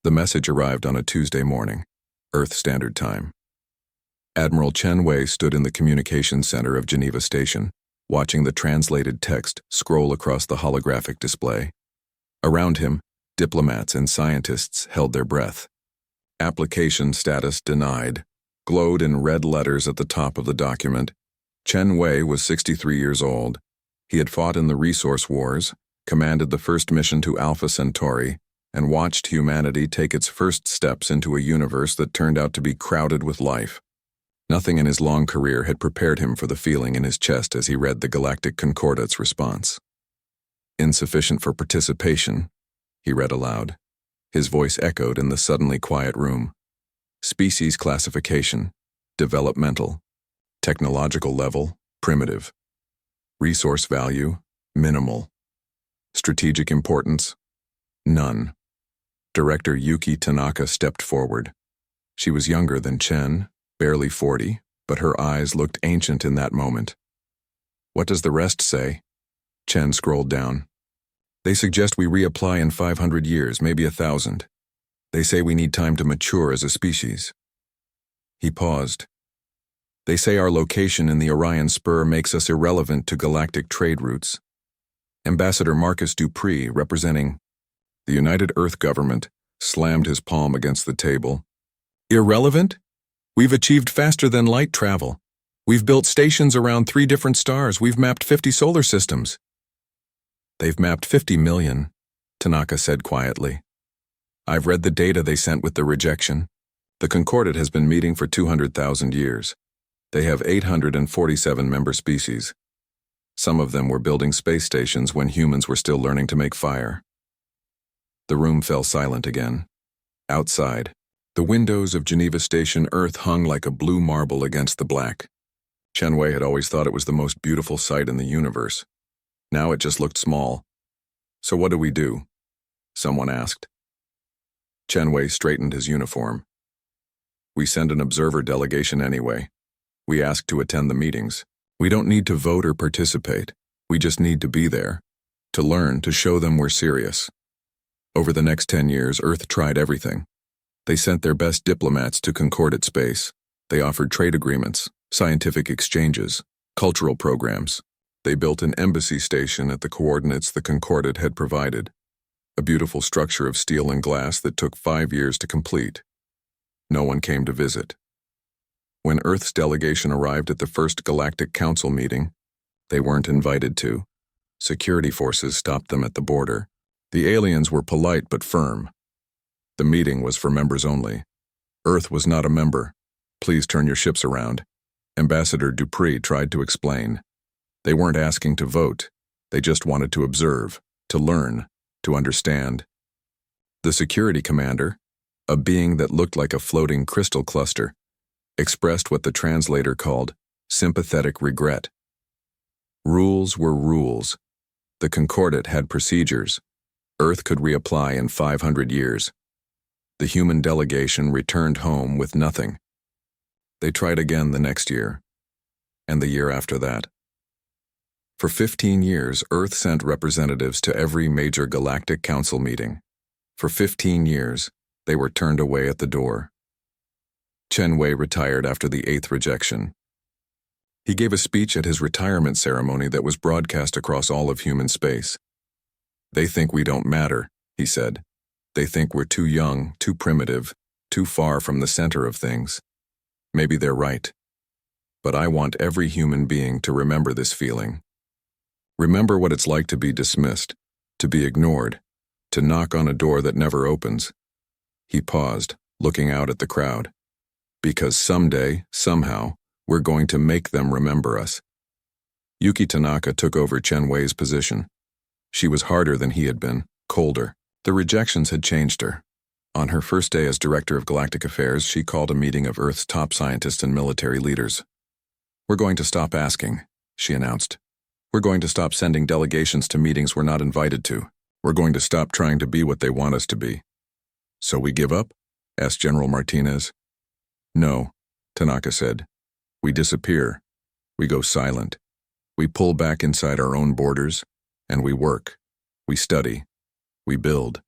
The message arrived on a Tuesday morning, Earth Standard Time. Admiral Chen Wei stood in the communications center of Geneva Station, watching the translated text scroll across the holographic display. Around him, diplomats and scientists held their breath. Application status denied glowed in red letters at the top of the document. Chen Wei was 63 years old. He had fought in the Resource Wars, commanded the first mission to Alpha Centauri, and watched humanity take its first steps into a universe that turned out to be crowded with life. Nothing in his long career had prepared him for the feeling in his chest as he read the Galactic Concordate's response. "Insufficient for participation," he read aloud. His voice echoed in the suddenly quiet room. "Species classification, developmental. Technological level, primitive. Resource value, minimal. Strategic importance, none." Director Yuki Tanaka stepped forward. She was younger than Chen, barely 40, but her eyes looked ancient in that moment. "What does the rest say?" Chen scrolled down. "They suggest we reapply in 500 years, maybe 1,000. They say we need time to mature as a species." He paused. "They say our location in the Orion Spur makes us irrelevant to galactic trade routes." Ambassador Marcus Dupree, representing the United Earth Government, slammed his palm against the table. "Irrelevant? We've achieved faster-than-light travel. We've built stations around 3 different stars. We've mapped 50 solar systems." "They've mapped 50 million, Tanaka said quietly. "I've read the data they sent with the rejection. The Concordate has been meeting for 200,000 years. They have 847 member species. Some of them were building space stations when humans were still learning to make fire." The room fell silent again. Outside, the windows of Geneva Station Earth hung like a blue marble against the black. Chen Wei had always thought it was the most beautiful sight in the universe. Now it just looked small. "So what do we do?" someone asked. Chen Wei straightened his uniform. "We send an observer delegation anyway. We ask to attend the meetings. We don't need to vote or participate. We just need to be there, to learn, to show them we're serious." Over the next 10 years, Earth tried everything. They sent their best diplomats to Concordate space. They offered trade agreements, scientific exchanges, cultural programs. They built an embassy station at the coordinates the Concordate had provided, a beautiful structure of steel and glass that took 5 years to complete. No one came to visit. When Earth's delegation arrived at the first Galactic Council meeting, they weren't invited to. Security forces stopped them at the border. The aliens were polite but firm. The meeting was for members only. Earth was not a member. "Please turn your ships around," Ambassador Dupree tried to explain. They weren't asking to vote. They just wanted to observe, to learn, to understand. The security commander, a being that looked like a floating crystal cluster, expressed what the translator called sympathetic regret. Rules were rules. The Concordate had procedures. Earth could reapply in 500 years. The human delegation returned home with nothing. They tried again the next year, and the year after that. For 15 years, Earth sent representatives to every major Galactic Council meeting. For 15 years, they were turned away at the door. Chen Wei retired after the 8th rejection. He gave a speech at his retirement ceremony that was broadcast across all of human space. "They think we don't matter," he said. "They think we're too young, too primitive, too far from the center of things. Maybe they're right. But I want every human being to remember this feeling. Remember what it's like to be dismissed, to be ignored, to knock on a door that never opens." He paused, looking out at the crowd. "Because someday, somehow, we're going to make them remember us." Yuki Tanaka took over Chen Wei's position. She was harder than he had been, colder. The rejections had changed her. On her first day as Director of Galactic Affairs, she called a meeting of Earth's top scientists and military leaders. "We're going to stop asking," she announced. "We're going to stop sending delegations to meetings we're not invited to. We're going to stop trying to be what they want us to be." "So we give up?" asked General Martinez. "No," Tanaka said. "We disappear. We go silent. We pull back inside our own borders, and we work. We study. We build.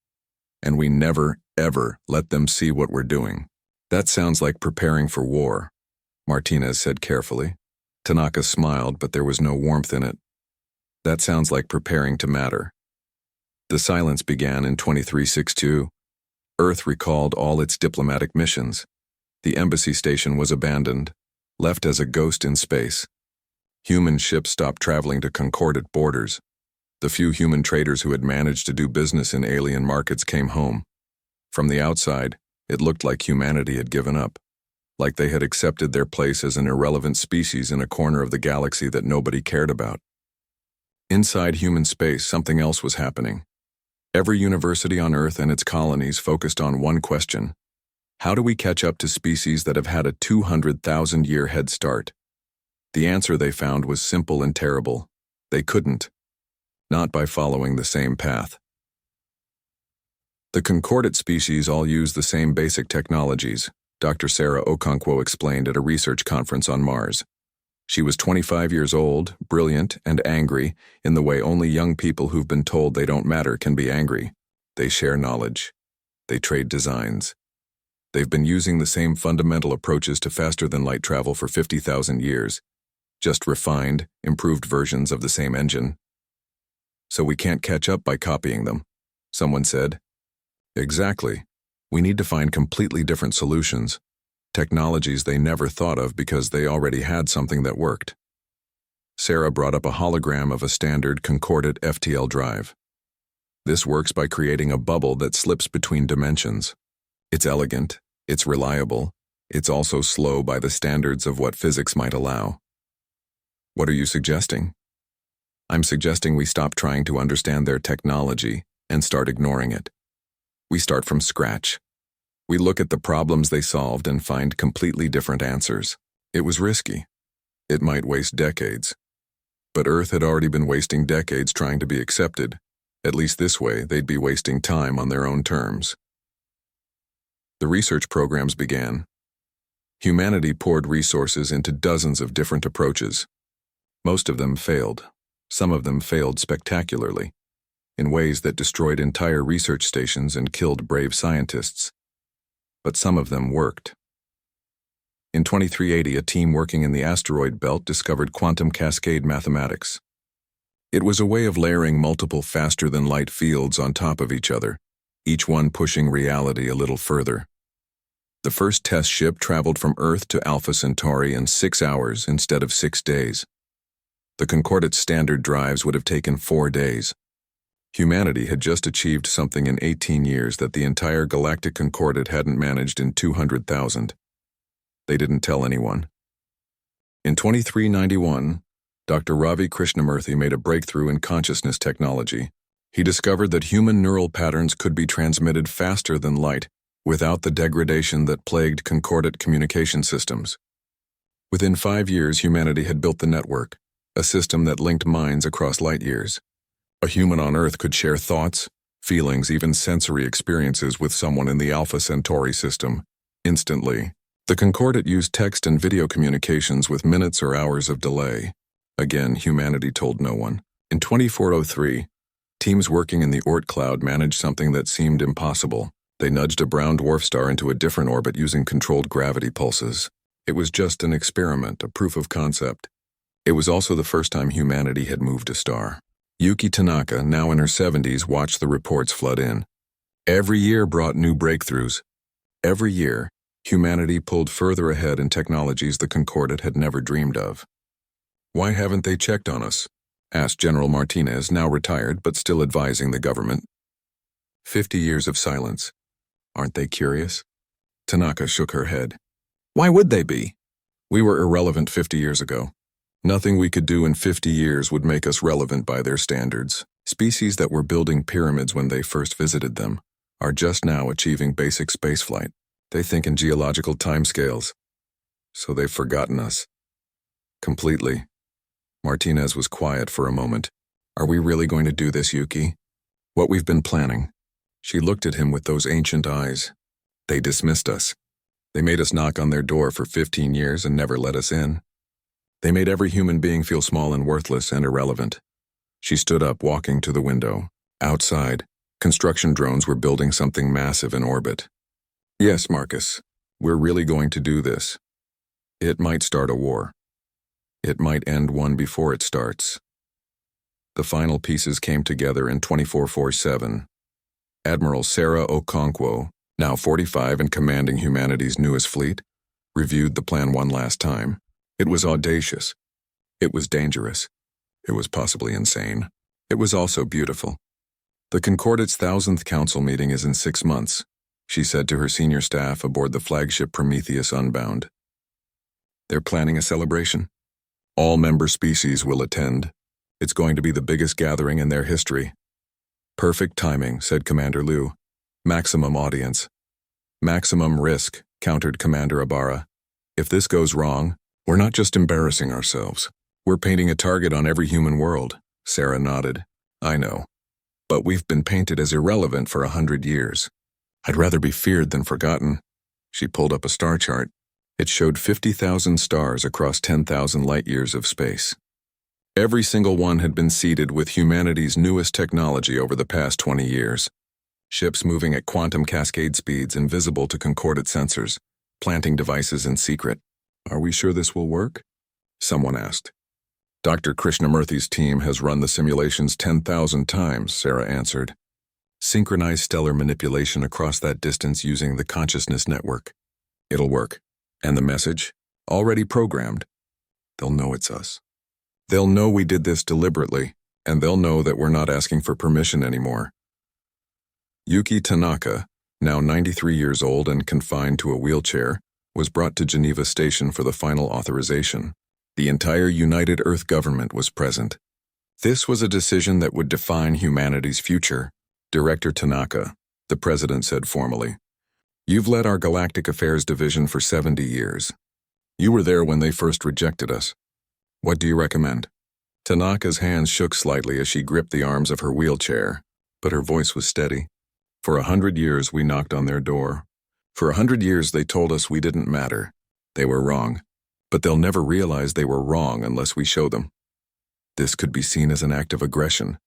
and we never, ever let them see what we're doing. That sounds like preparing for war, Martinez said carefully. Tanaka smiled, but there was no warmth in it. That sounds like preparing to matter. The silence began in 2362. Earth recalled all its diplomatic missions. The embassy station was abandoned, left as a ghost in space. Human ships stopped traveling to concordant borders. The few human traders who had managed to do business in alien markets came home. From the outside, it looked like humanity had given up, like they had accepted their place as an irrelevant species in a corner of the galaxy that nobody cared about. Inside human space, something else was happening. Every university on Earth and its colonies focused on one question: how do we catch up to species that have had a 200,000-year head start? The answer they found was simple and terrible. They couldn't. Not by following the same path. The concordant species all use the same basic technologies, Dr. Sarah Okonkwo explained at a research conference on Mars. She was 25 years old, brilliant, and angry in the way only young people who've been told they don't matter can be angry. They share knowledge. They trade designs. They've been using the same fundamental approaches to faster-than-light travel for 50,000 years, just refined, improved versions of the same engine. So we can't catch up by copying them, someone said. Exactly. We need to find completely different solutions, technologies they never thought of because they already had something that worked. Sarah brought up a hologram of a standard concordant FTL drive. This works by creating a bubble that slips between dimensions. It's elegant, it's reliable, it's also slow by the standards of what physics might allow. What are you suggesting? I'm suggesting we stop trying to understand their technology and start ignoring it. We start from scratch. We look at the problems they solved and find completely different answers. It was risky. It might waste decades. But Earth had already been wasting decades trying to be accepted. At least this way, they'd be wasting time on their own terms. The research programs began. Humanity poured resources into dozens of different approaches. Most of them failed. Some of them failed spectacularly, in ways that destroyed entire research stations and killed brave scientists. But some of them worked. In 2380, a team working in the asteroid belt discovered quantum cascade mathematics. It was a way of layering multiple faster-than-light fields on top of each other, each one pushing reality a little further. The first test ship traveled from Earth to Alpha Centauri in 6 hours instead of 6 days. The concordant standard drives would have taken 4 days. Humanity had just achieved something in 18 years that the entire galactic concordant hadn't managed in 200,000. They didn't tell anyone. In 2391, Dr. Ravi Krishnamurthy made a breakthrough in consciousness technology. He discovered that human neural patterns could be transmitted faster than light, without the degradation that plagued concordant communication systems. Within 5 years, humanity had built the network, a system that linked minds across light years. A human on Earth could share thoughts, feelings, even sensory experiences with someone in the Alpha Centauri system, instantly. The concordant used text and video communications with minutes or hours of delay. Again, humanity told no one. In 2403, teams working in the Oort cloud managed something that seemed impossible. They nudged a brown dwarf star into a different orbit using controlled gravity pulses. It was just an experiment, a proof of concept. It was also the first time humanity had moved a star. Yuki Tanaka, now in her 70s, watched the reports flood in. Every year brought new breakthroughs. Every year, humanity pulled further ahead in technologies the concordant had never dreamed of. Why haven't they checked on us? Asked General Martinez, now retired but still advising the government. 50 years of silence. Aren't they curious? Tanaka shook her head. Why would they be? We were irrelevant 50 years ago. Nothing we could do in 50 years would make us relevant by their standards. Species that were building pyramids when they first visited them are just now achieving basic spaceflight. They think in geological timescales. So they've forgotten us. Completely. Martinez was quiet for a moment. Are we really going to do this, Yuki? What we've been planning. She looked at him with those ancient eyes. They dismissed us. They made us knock on their door for 15 years and never let us in. They made every human being feel small and worthless and irrelevant. She stood up, walking to the window. Outside, Construction drones were building something massive in orbit. Yes, Marcus, we're really going to do this. It might start a war. It might end one before it starts. The final pieces came together in 2447. Admiral Sarah Okonkwo, now 45 and commanding humanity's newest fleet, reviewed the plan one last time. It was audacious. It was dangerous. It was possibly insane. It was also beautiful. The Concordate's 1000th council meeting is in 6 months, she said to her senior staff aboard the flagship Prometheus Unbound. They're planning a celebration. All member species will attend. It's going to be the biggest gathering in their history. Perfect timing, said Commander Liu. Maximum audience. Maximum risk, countered Commander Ibarra. If this goes wrong, we're not just embarrassing ourselves. We're painting a target on every human world. Sarah nodded. I know. But we've been painted as irrelevant for 100 years. I'd rather be feared than forgotten. She pulled up a star chart. It showed 50,000 stars across 10,000 light-years of space. Every single one had been seeded with humanity's newest technology over the past 20 years. Ships moving at quantum cascade speeds invisible to Concordate sensors, planting devices in secret. Are we sure this will work? Someone asked. Dr. Krishnamurthy's team has run the simulations 10,000 times, Sarah answered. Synchronized stellar manipulation across that distance using the consciousness network. It'll work. And the message? Already programmed. They'll know it's us. They'll know we did this deliberately, and they'll know that we're not asking for permission anymore. Yuki Tanaka, now 93 years old and confined to a wheelchair, was brought to Geneva Station for the final authorization. The entire United Earth government was present. This was a decision that would define humanity's future. Director Tanaka, the president said formally. You've led our Galactic Affairs division for 70 years. You were there when they first rejected us. What do you recommend? Tanaka's hands shook slightly as she gripped the arms of her wheelchair, but her voice was steady. For 100 years we knocked on their door. For 100 years they told us we didn't matter. They were wrong. But they'll never realize they were wrong unless we show them. This could be seen as an act of aggression.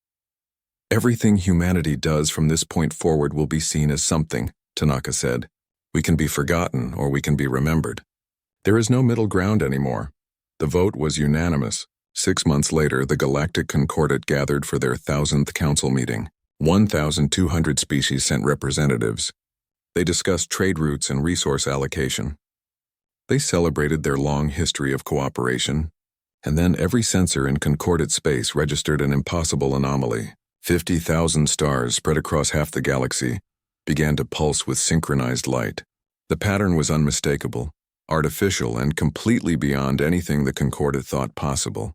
Everything humanity does from this point forward will be seen as something, Tanaka said. We can be forgotten or we can be remembered. There is no middle ground anymore. The vote was unanimous. 6 months later, the Galactic Concordate gathered for their 1000th council meeting. 1,200 species sent representatives. They discussed trade routes and resource allocation. They celebrated their long history of cooperation, and then every sensor in Concordate space registered an impossible anomaly. 50,000 stars spread across half the galaxy began to pulse with synchronized light. The pattern was unmistakable, artificial, and completely beyond anything the Concordate thought possible.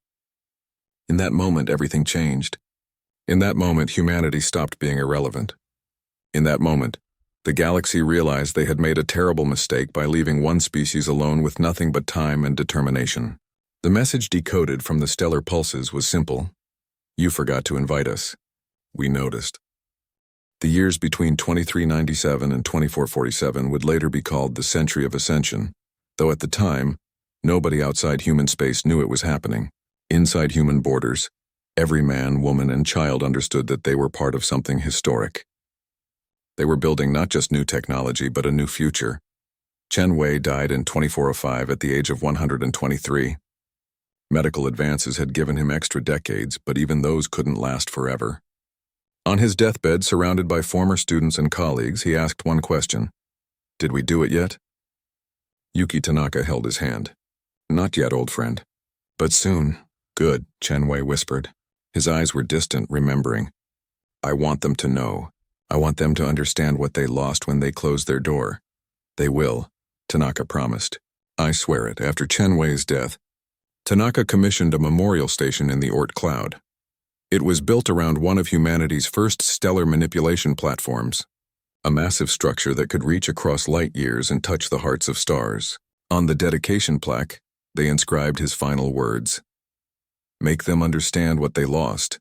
In that moment, everything changed. In that moment, humanity stopped being irrelevant. In that moment, the galaxy realized they had made a terrible mistake by leaving one species alone with nothing but time and determination. The message decoded from the stellar pulses was simple. You forgot to invite us. We noticed. The years between 2397 and 2447 would later be called the Century of Ascension, though at the time, nobody outside human space knew it was happening. Inside human borders, every man, woman, and child understood that they were part of something historic. They were building not just new technology, but a new future. Chen Wei died in 2405 at the age of 123. Medical advances had given him extra decades, but even those couldn't last forever. On his deathbed, surrounded by former students and colleagues, he asked one question. Did we do it yet? Yuki Tanaka held his hand. Not yet, old friend. But soon. Good, Chen Wei whispered. His eyes were distant, remembering. I want them to know. I want them to understand what they lost when they closed their door. They will, Tanaka promised. I swear it. After Chen Wei's death, Tanaka commissioned a memorial station in the Oort cloud. It was built around one of humanity's first stellar manipulation platforms, a massive structure that could reach across light years and touch the hearts of stars. On the dedication plaque, they inscribed his final words. Make them understand what they lost.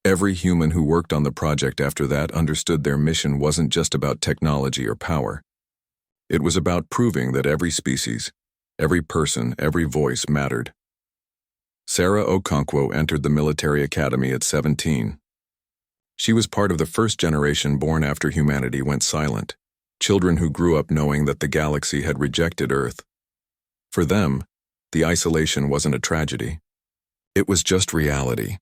Every human who worked on the project after that understood their mission wasn't just about technology or power. It was about proving that every species, every person, every voice mattered. Sarah Okonkwo entered the military academy at 17. She was part of the first generation born after humanity went silent, children who grew up knowing that the galaxy had rejected Earth. For them, the isolation wasn't a tragedy. It was just reality.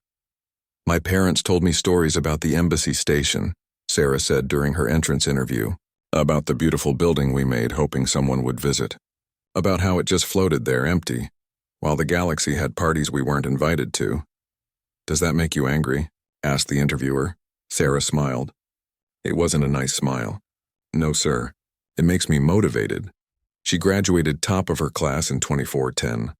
"My parents told me stories about the embassy station," Sarah said during her entrance interview, "about the beautiful building we made hoping someone would visit, about how it just floated there empty, while the galaxy had parties we weren't invited to." "Does that make you angry?" asked the interviewer. Sarah smiled. It wasn't a nice smile. "No, sir. It makes me motivated." She graduated top of her class in 2410.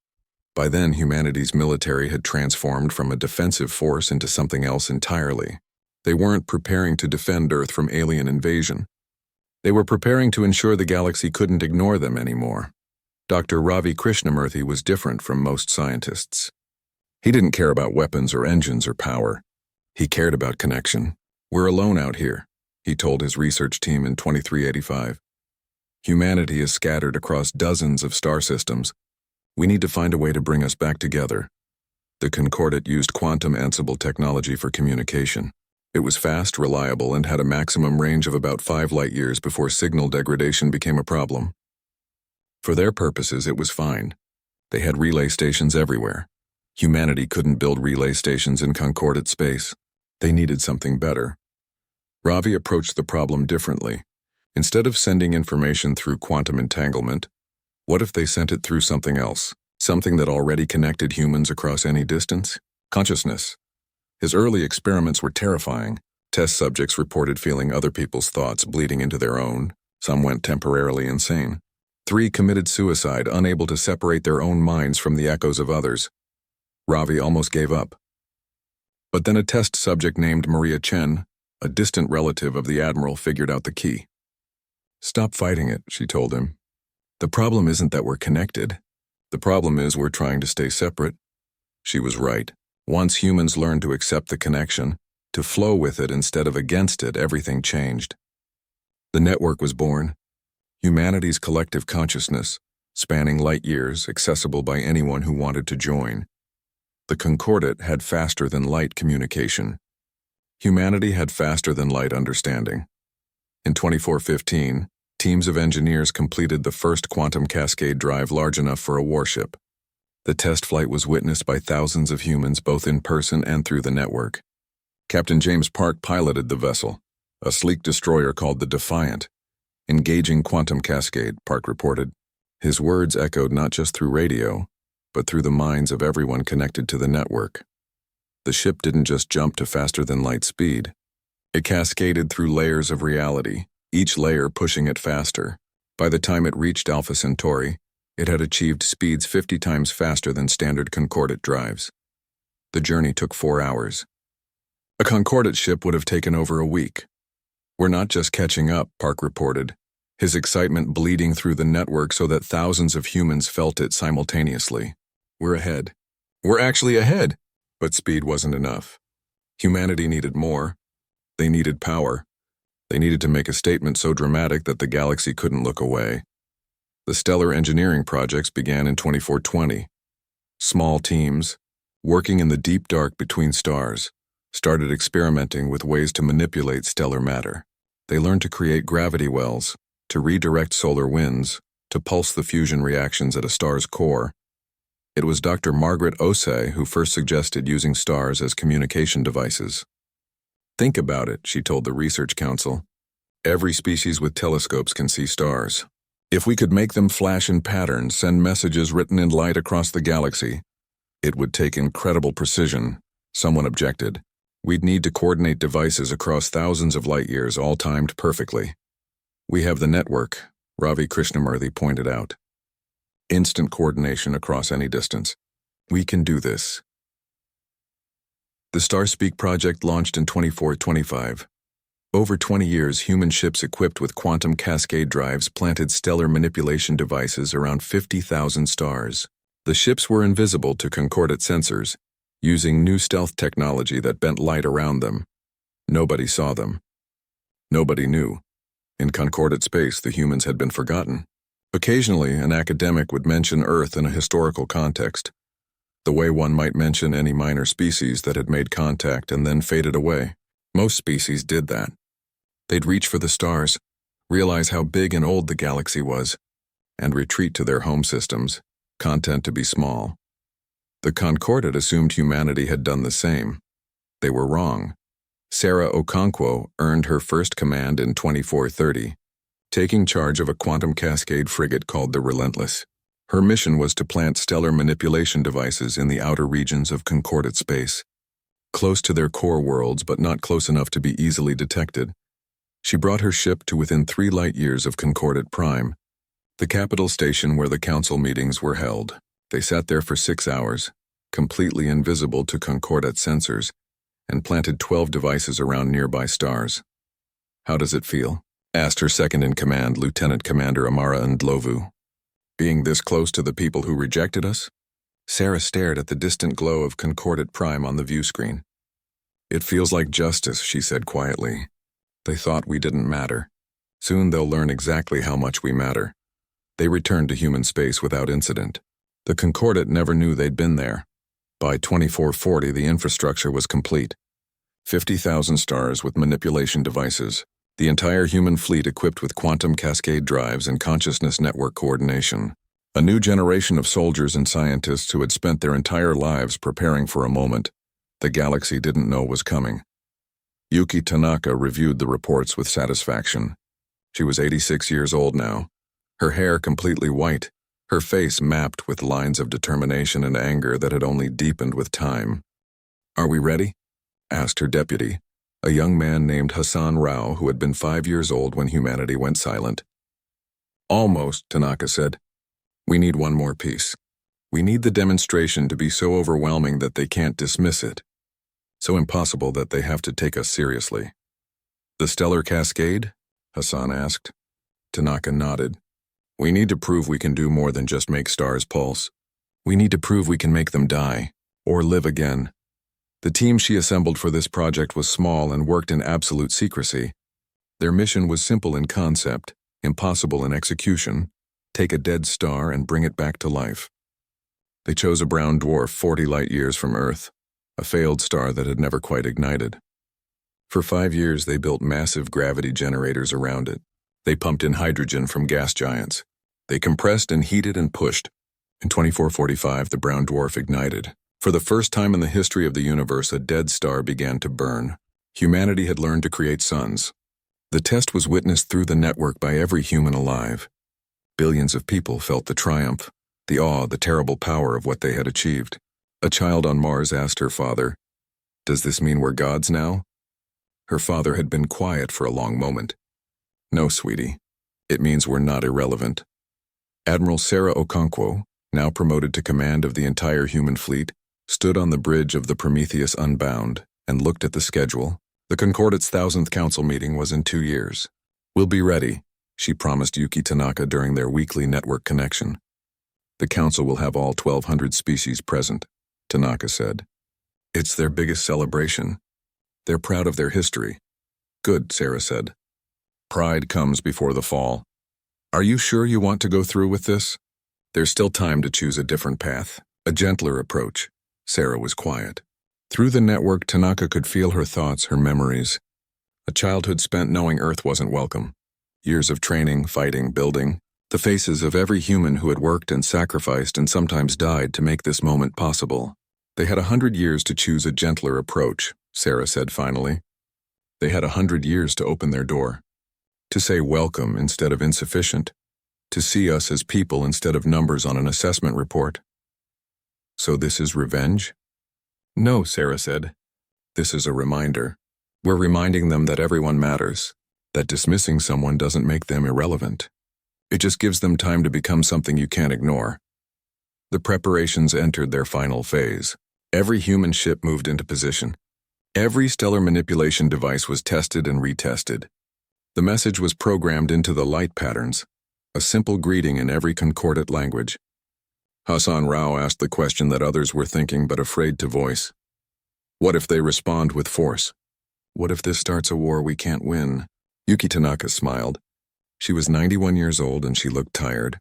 By then, humanity's military had transformed from a defensive force into something else entirely. They weren't preparing to defend Earth from alien invasion. They were preparing to ensure the galaxy couldn't ignore them anymore. Dr. Ravi Krishnamurthy was different from most scientists. He didn't care about weapons or engines or power. He cared about connection. "We're alone out here," he told his research team in 2385. "Humanity is scattered across dozens of star systems. We need to find a way to bring us back together." The Concordat used quantum Ansible technology for communication. It was fast, reliable, and had a maximum range of about 5 light-years before signal degradation became a problem. For their purposes, it was fine. They had relay stations everywhere. Humanity couldn't build relay stations in Concordat space. They needed something better. Ravi approached the problem differently. Instead of sending information through quantum entanglement, what if they sent it through something else, something that already connected humans across any distance? Consciousness. His early experiments were terrifying. Test subjects reported feeling other people's thoughts bleeding into their own. Some went temporarily insane. 3 committed suicide, unable to separate their own minds from the echoes of others. Ravi almost gave up. But then a test subject named Maria Chen, a distant relative of the Admiral, figured out the key. "Stop fighting it," she told him. "The problem isn't that we're connected. The problem is we're trying to stay separate." She was right. Once humans learned to accept the connection, to flow with it instead of against it, everything changed. The network was born. Humanity's collective consciousness, spanning light years, accessible by anyone who wanted to join. The Concordat had faster-than-light communication. Humanity had faster-than-light understanding. In 2415, teams of engineers completed the first quantum cascade drive large enough for a warship. The test flight was witnessed by thousands of humans both in person and through the network. Captain James Park piloted the vessel, a sleek destroyer called the Defiant. "Engaging quantum cascade," Park reported. His words echoed not just through radio, but through the minds of everyone connected to the network. The ship didn't just jump to faster-than-light speed. It cascaded through layers of reality, each layer pushing it faster. By the time it reached Alpha Centauri, it had achieved speeds 50 times faster than standard Concordat drives. The journey took 4 hours. A Concordat ship would have taken over a week. "We're not just catching up," Park reported, his excitement bleeding through the network so that thousands of humans felt it simultaneously. "We're ahead. We're actually ahead!" But speed wasn't enough. Humanity needed more. They needed power. They needed to make a statement so dramatic that the galaxy couldn't look away. The stellar engineering projects began in 2420. Small teams, working in the deep dark between stars, started experimenting with ways to manipulate stellar matter. They learned to create gravity wells, to redirect solar winds, to pulse the fusion reactions at a star's core. It was Dr. Margaret Osei who first suggested using stars as communication devices. "Think about it," she told the Research Council. "Every species with telescopes can see stars. If we could make them flash in patterns, send messages written in light across the galaxy, it would take incredible precision." Someone objected. "We'd need to coordinate devices across thousands of light years, all timed perfectly." "We have the network," Ravi Krishnamurthy pointed out. "Instant coordination across any distance. We can do this." The Starspeak project launched in 2425. Over 20 years, human ships equipped with quantum cascade drives planted stellar manipulation devices around 50,000 stars. The ships were invisible to Concordat sensors, using new stealth technology that bent light around them. Nobody saw them. Nobody knew. In Concordat space, the humans had been forgotten. Occasionally, an academic would mention Earth in a historical context, the way one might mention any minor species that had made contact and then faded away. Most species did that. They'd reach for the stars, realize how big and old the galaxy was, and retreat to their home systems, content to be small. The Concordat assumed humanity had done the same. They were wrong. Sarah Okonkwo earned her first command in 2430, taking charge of a quantum cascade frigate called the Relentless. Her mission was to plant stellar manipulation devices in the outer regions of Concordat space, close to their core worlds but not close enough to be easily detected. She brought her ship to within 3 light-years of Concordat Prime, the capital station where the council meetings were held. They sat there for 6 hours, completely invisible to Concordat sensors, and planted 12 devices around nearby stars. "How does it feel?" asked her second-in-command, Lieutenant Commander Amara Ndlovu. "Being this close to the people who rejected us?" Sarah stared at the distant glow of Concordat Prime on the view screen. "It feels like justice," she said quietly. "They thought we didn't matter. Soon they'll learn exactly how much we matter." They returned to human space without incident. The Concordat never knew they'd been there. By 2440, the infrastructure was complete. 50,000 stars with manipulation devices. The entire human fleet equipped with quantum cascade drives and consciousness network coordination. A new generation of soldiers and scientists who had spent their entire lives preparing for a moment the galaxy didn't know was coming. Yuki Tanaka reviewed the reports with satisfaction. She was 86 years old now, her hair completely white, her face mapped with lines of determination and anger that had only deepened with time. "Are we ready?" asked her deputy, a young man named Hassan Rao who had been 5 years old when humanity went silent. "Almost," Tanaka said. "We need one more piece. We need the demonstration to be so overwhelming that they can't dismiss it, so impossible that they have to take us seriously." "The stellar cascade?" Hassan asked. Tanaka nodded. "We need to prove we can do more than just make stars pulse. We need to prove we can make them die, or live again." The team she assembled for this project was small and worked in absolute secrecy. Their mission was simple in concept, impossible in execution: take a dead star and bring it back to life. They chose a brown dwarf 40 light-years from Earth, a failed star that had never quite ignited. For 5 years they built massive gravity generators around it. They pumped in hydrogen from gas giants. They compressed and heated and pushed. In 2445, the brown dwarf ignited. For the first time in the history of the universe, a dead star began to burn. Humanity had learned to create suns. The test was witnessed through the network by every human alive. Billions of people felt the triumph, the awe, the terrible power of what they had achieved. A child on Mars asked her father, "Does this mean we're gods now?" Her father had been quiet for a long moment. "No, sweetie. It means we're not irrelevant." Admiral Sarah Okonkwo, now promoted to command of the entire human fleet, stood on the bridge of the Prometheus Unbound and looked at the schedule. The Concordat's 1000th council meeting was in 2 years. "We'll be ready," she promised Yuki Tanaka during their weekly network connection. "The council will have all 1,200 species present," Tanaka said. "It's their biggest celebration. They're proud of their history." "Good," Sarah said. "Pride comes before the fall. Are you sure you want to go through with this?" "There's still time to choose a different path, a gentler approach." Sarah was quiet. Through the network, Tanaka could feel her thoughts, her memories. A childhood spent knowing Earth wasn't welcome. Years of training, fighting, building. The faces of every human who had worked and sacrificed and sometimes died to make this moment possible. They had 100 years to choose a gentler approach, Sarah said finally. They had 100 years to open their door. To say welcome instead of insufficient. To see us as people instead of numbers on an assessment report. "So this is revenge?" "No," Sarah said. "This is a reminder. We're reminding them that everyone matters, that dismissing someone doesn't make them irrelevant. It just gives them time to become something you can't ignore." The preparations entered their final phase. Every human ship moved into position. Every stellar manipulation device was tested and retested. The message was programmed into the light patterns, a simple greeting in every Concordat language. Hassan Rao asked the question that others were thinking but afraid to voice. What if they respond with force? What if this starts a war we can't win? Yuki Tanaka smiled. She was 91 years old and she looked tired,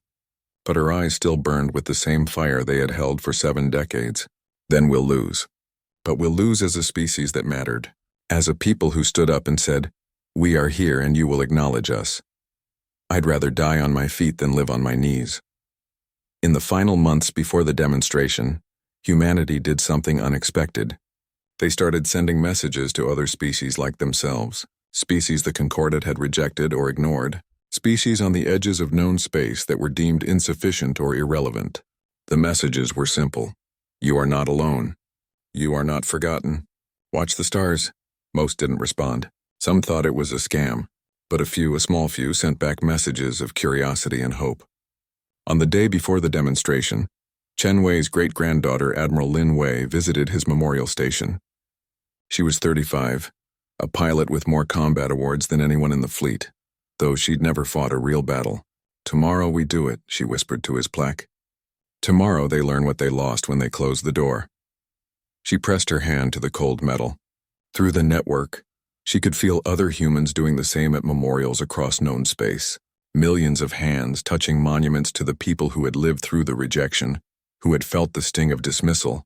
but her eyes still burned with the same fire they had held for 7 decades. Then we'll lose. But we'll lose as a species that mattered. as a people who stood up and said, "We are here and you will acknowledge us." I'd rather die on my feet than live on my knees. In the final months before the demonstration, humanity did something unexpected. They started sending messages to other species like themselves, species the Concordat had rejected or ignored, species on the edges of known space that were deemed insufficient or irrelevant. The messages were simple. You are not alone. You are not forgotten. Watch the stars. Most didn't respond. Some thought it was a scam, but a small few, sent back messages of curiosity and hope. On the day before the demonstration, Chen Wei's great-granddaughter Admiral Lin Wei visited his memorial station. She was 35, a pilot with more combat awards than anyone in the fleet, though she'd never fought a real battle. "Tomorrow we do it," she whispered to his plaque. "Tomorrow they learn what they lost when they closed the door." She pressed her hand to the cold metal. Through the network, she could feel other humans doing the same at memorials across known space. Millions of hands touching monuments to the people who had lived through the rejection, who had felt the sting of dismissal.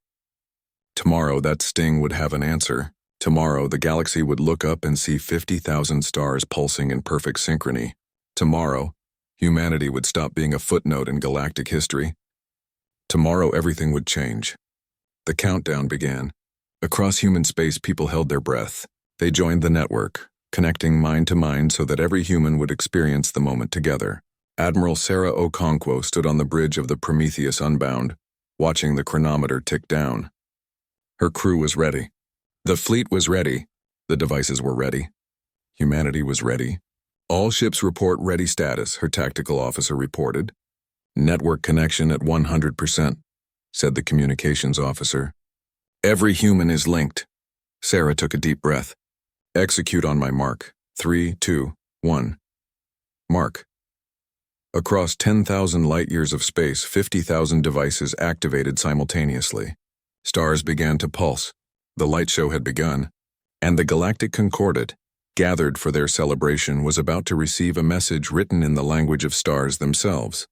Tomorrow that sting would have an answer. Tomorrow the galaxy would look up and see 50,000 stars pulsing in perfect synchrony. Tomorrow, humanity would stop being a footnote in galactic history. Tomorrow everything would change. The countdown began. Across human space, people held their breath. They joined the network, connecting mind to mind so that every human would experience the moment together. Admiral Sarah Okonkwo stood on the bridge of the Prometheus Unbound, watching the chronometer tick down. Her crew was ready. The fleet was ready. The devices were ready. Humanity was ready. "All ships report ready status," her tactical officer reported. "Network connection at 100%, said the communications officer. "Every human is linked." Sarah took a deep breath. "Execute on my mark. 3, 2, 1. Mark." Across 10,000 light-years of space, 50,000 devices activated simultaneously. Stars began to pulse. The light show had begun, and the Galactic Concordat, gathered for their celebration, was about to receive a message written in the language of stars themselves.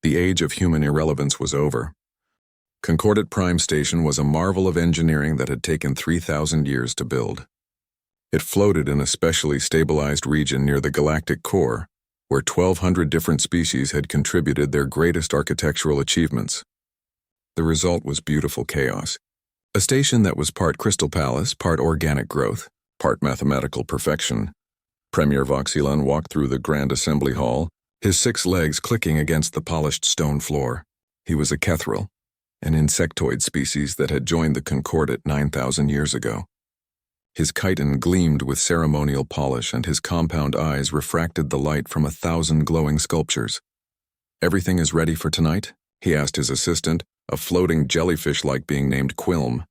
The age of human irrelevance was over. Concordat Prime Station was a marvel of engineering that had taken 3,000 years to build. It floated in a specially stabilized region near the galactic core, where 1,200 different species had contributed their greatest architectural achievements. The result was beautiful chaos. A station that was part Crystal Palace, part organic growth, part mathematical perfection. Premier Voxelon walked through the Grand Assembly Hall, his 6 legs clicking against the polished stone floor. He was a Kethril, an insectoid species that had joined the Concordat 9,000 years ago. His chitin gleamed with ceremonial polish, and his compound eyes refracted the light from 1,000 glowing sculptures. "Everything is ready for tonight?" he asked his assistant, a floating jellyfish-like being named Quilm.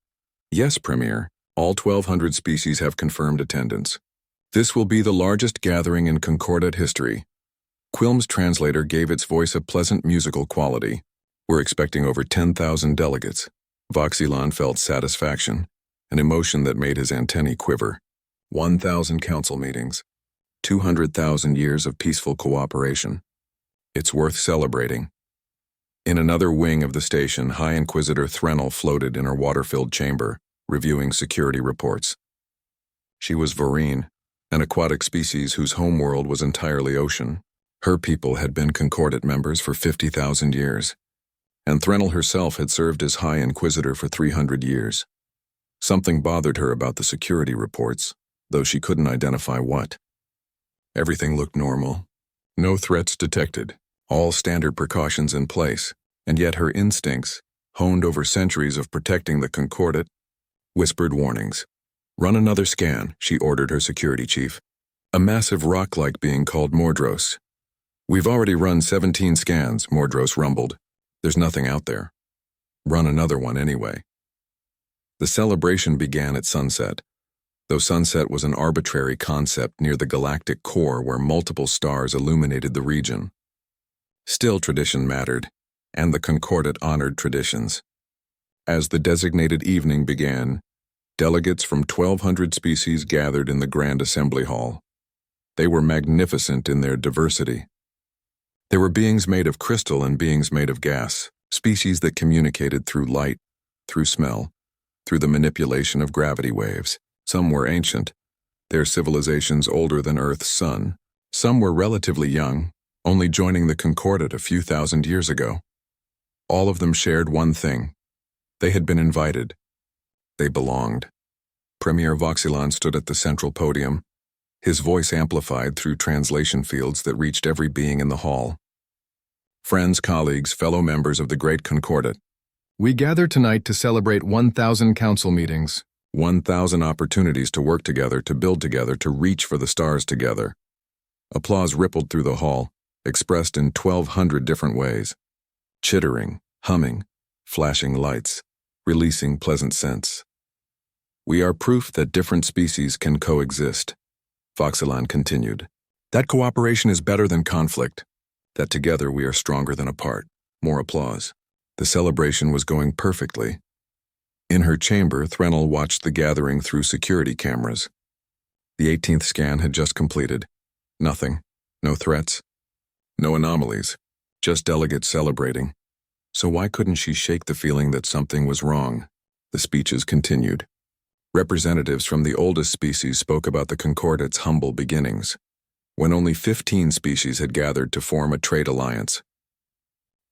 "Yes, Premier. All 1,200 species have confirmed attendance. This will be the largest gathering in Concordat history." Quilm's translator gave its voice a pleasant musical quality. "We're expecting over 10,000 delegates." Voxelon felt satisfaction, an emotion that made his antennae quiver. 1,000 council meetings. 200,000 years of peaceful cooperation. It's worth celebrating. In another wing of the station, High Inquisitor Threnel floated in her water-filled chamber, reviewing security reports. She was Voreen, an aquatic species whose homeworld was entirely ocean. Her people had been Concordat members for 50,000 years, and Threnel herself had served as High Inquisitor for 300 years. Something bothered her about the security reports, though she couldn't identify what. Everything looked normal. No threats detected, all standard precautions in place, and yet her instincts, honed over centuries of protecting the Concordat, whispered warnings. "Run another scan," she ordered her security chief. "A massive rock-like being called Mordros." "We've already run 17 scans," Mordros rumbled. "There's nothing out there." "Run another one anyway." The celebration began at sunset, though sunset was an arbitrary concept near the galactic core where multiple stars illuminated the region. Still, tradition mattered, and the Concordat honored traditions. As the designated evening began, delegates from 1,200 species gathered in the Grand Assembly Hall. They were magnificent in their diversity. There were beings made of crystal and beings made of gas, species that communicated through light, through smell, through the manipulation of gravity waves. Some were ancient, their civilizations older than Earth's sun. Some were relatively young, only joining the Concordat a few thousand years ago. All of them shared one thing. They had been invited. They belonged. Premier Voxelon stood at the central podium, his voice amplified through translation fields that reached every being in the hall. Friends, colleagues, fellow members of the Great Concordat. We gather tonight to celebrate 1,000 council meetings. 1,000 opportunities to work together, to build together, to reach for the stars together. Applause rippled through the hall, expressed in 1,200 different ways. Chittering, humming, flashing lights, releasing pleasant scents. We are proof that different species can coexist, Voxelon continued. That cooperation is better than conflict, that together we are stronger than apart. More applause. The celebration was going perfectly. In her chamber, Threnel watched the gathering through security cameras. The 18th scan had just completed. Nothing. No threats. No anomalies. Just delegates celebrating. So why couldn't she shake the feeling that something was wrong? The speeches continued. Representatives from the oldest species spoke about the Concordat's humble beginnings, when only 15 species had gathered to form a trade alliance.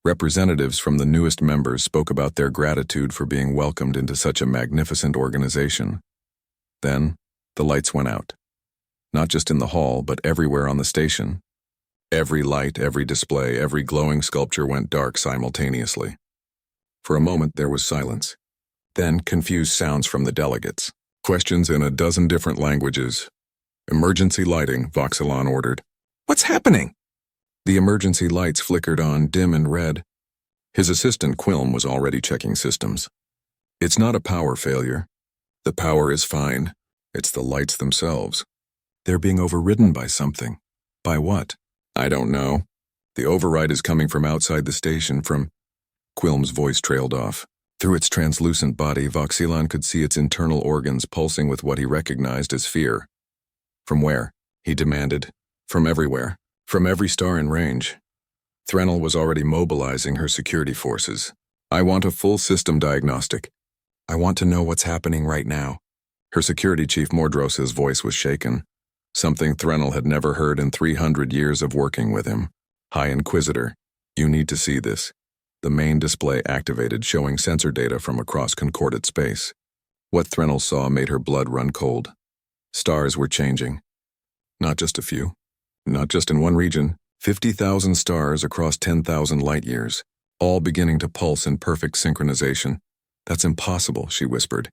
Representatives from the newest members spoke about their gratitude for being welcomed into such a magnificent organization. Then, the lights went out. Not just in the hall, but everywhere on the station. Every light, every display, every glowing sculpture went dark simultaneously. For a moment, there was silence. Then, confused sounds from the delegates. Questions in a dozen different languages. Emergency lighting, Voxelon ordered. What's happening? The emergency lights flickered on, dim and red. His assistant Quilm was already checking systems. It's not a power failure. The power is fine. It's the lights themselves. They're being overridden by something. By what? I don't know. The override is coming from outside the station, from... Quilm's voice trailed off. Through its translucent body, Voxelon could see its internal organs pulsing with what he recognized as fear. From where? He demanded. From everywhere. From every star in range. Threnel was already mobilizing her security forces. I want a full system diagnostic. I want to know what's happening right now. Her security chief Mordros's voice was shaken. Something Threnel had never heard in 300 years of working with him. High Inquisitor, you need to see this. The main display activated, showing sensor data from across Concordat space. What Threnel saw made her blood run cold. Stars were changing. Not just a few. Not just in one region. 50,000 stars across 10,000 light years, all beginning to pulse in perfect synchronization. That's impossible, she whispered.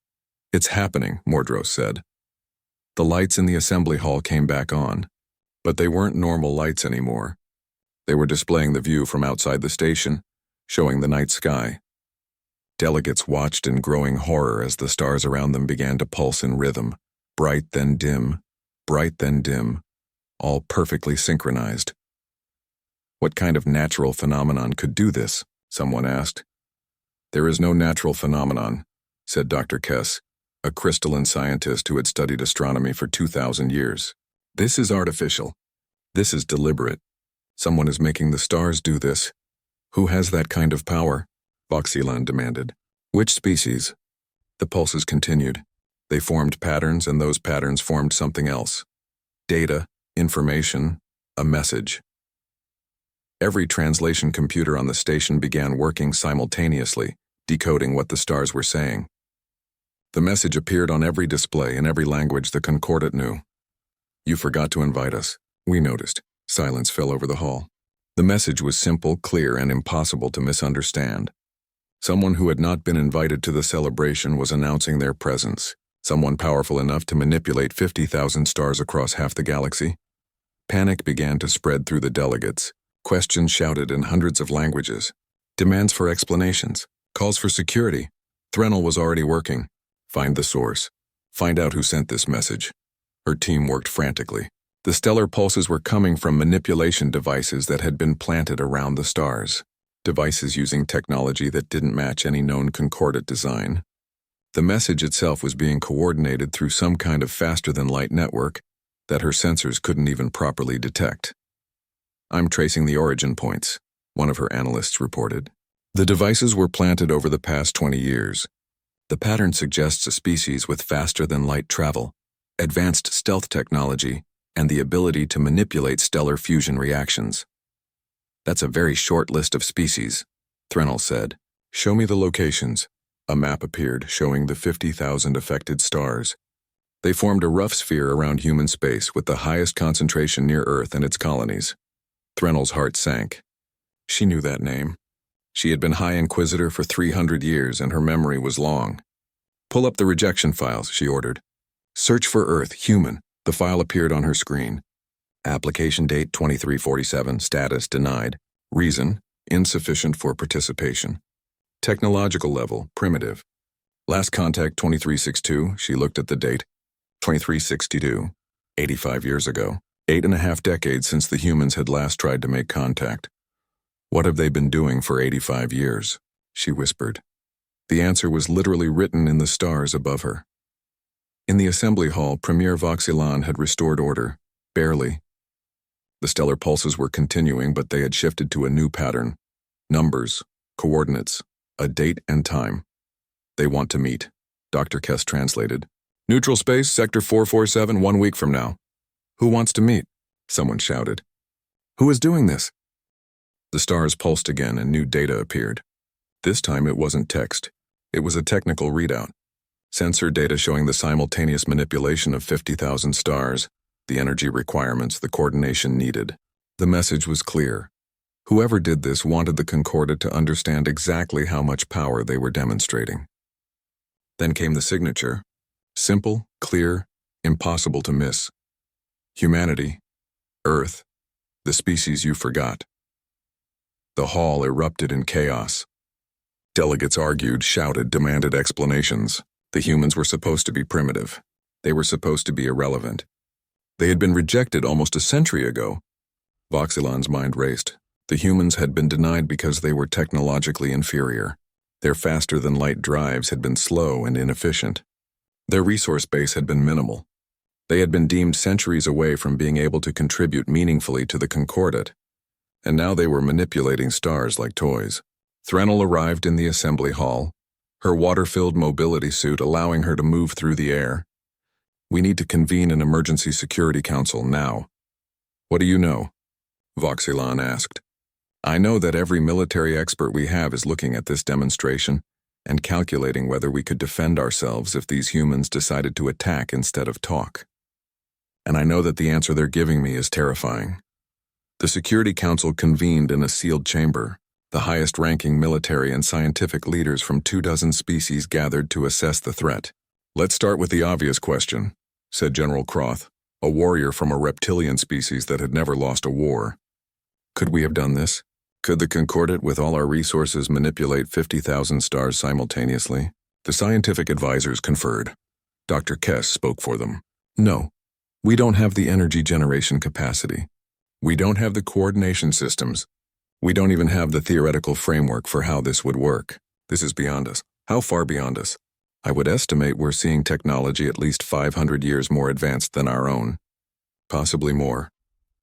It's happening, Mordros said. The lights in the assembly hall came back on, but they weren't normal lights anymore. They were displaying the view from outside the station, showing the night sky. Delegates watched in growing horror as the stars around them began to pulse in rhythm, bright then dim, all perfectly synchronized. What kind of natural phenomenon could do this? Someone asked. There is no natural phenomenon, said Dr. Kess, a crystalline scientist who had studied astronomy for 2,000 years. This is artificial. This is deliberate. Someone is making the stars do this. Who has that kind of power? Voxelon demanded. Which species? The pulses continued. They formed patterns, and those patterns formed something else. Data, information, a message. Every translation computer on the station began working simultaneously, decoding what the stars were saying. The message appeared on every display in every language the Concordat knew. You forgot to invite us. We noticed. Silence fell over the hall. The message was simple, clear, and impossible to misunderstand. Someone who had not been invited to the celebration was announcing their presence. Someone powerful enough to manipulate 50,000 stars across half the galaxy. Panic began to spread through the delegates. Questions shouted in hundreds of languages. Demands for explanations. Calls for security. Threnel was already working. Find the source. Find out who sent this message. Her team worked frantically. The stellar pulses were coming from manipulation devices that had been planted around the stars. Devices using technology that didn't match any known Concordat design. The message itself was being coordinated through some kind of faster-than-light network that her sensors couldn't even properly detect. I'm tracing the origin points, one of her analysts reported. The devices were planted over the past 20 years. The pattern suggests a species with faster-than-light travel, advanced stealth technology, and the ability to manipulate stellar fusion reactions. That's a very short list of species, Threnel said. Show me the locations. A map appeared showing the 50,000 affected stars. They formed a rough sphere around human space with the highest concentration near Earth and its colonies. Threnel's heart sank. She knew that name. She had been High Inquisitor for 300 years and her memory was long. Pull up the rejection files, she ordered. Search for Earth, human. The file appeared on her screen. Application date 2347, status denied. Reason, insufficient for participation. Technological level, primitive. Last contact 2362, she looked at the date. 2362, 85 years ago. 8.5 decades since the humans had last tried to make contact. What have they been doing for 85 years? She whispered. The answer was literally written in the stars above her. In the assembly hall, Premier Voxilon had restored order. Barely. The stellar pulses were continuing, but they had shifted to a new pattern. Numbers, coordinates, a date and time. They want to meet, Dr. Kess translated. Neutral space, sector 447, 1 week from now. Who wants to meet? Someone shouted. Who is doing this? The stars pulsed again and new data appeared. This time it wasn't text. It was a technical readout. Sensor data showing the simultaneous manipulation of 50,000 stars, the energy requirements, the coordination needed. The message was clear. Whoever did this wanted the Concordat to understand exactly how much power they were demonstrating. Then came the signature. Simple, clear, impossible to miss. Humanity, Earth, the species you forgot. The hall erupted in chaos. Delegates argued, shouted, demanded explanations. The humans were supposed to be primitive. They were supposed to be irrelevant. They had been rejected almost a century ago. Voxilon's mind raced. The humans had been denied because they were technologically inferior. Their faster-than-light drives had been slow and inefficient. Their resource base had been minimal. They had been deemed centuries away from being able to contribute meaningfully to the Concordat, and now they were manipulating stars like toys. Threnel arrived in the assembly hall, her water-filled mobility suit allowing her to move through the air. We need to convene an emergency security council now. What do you know? Voxilon asked. I know that every military expert we have is looking at this demonstration and calculating whether we could defend ourselves if these humans decided to attack instead of talk. And I know that the answer they're giving me is terrifying. The Security Council convened in a sealed chamber. The highest-ranking military and scientific leaders from 24 species gathered to assess the threat. Let's start with the obvious question, said General Croth, a warrior from a reptilian species that had never lost a war. Could we have done this? Could the Concordat, with all our resources, manipulate 50,000 stars simultaneously? The scientific advisors conferred. Dr. Kess spoke for them. No, we don't have the energy generation capacity. We don't have the coordination systems. We don't even have the theoretical framework for how this would work. This is beyond us. How far beyond us? I would estimate we're seeing technology at least 500 years more advanced than our own. Possibly more.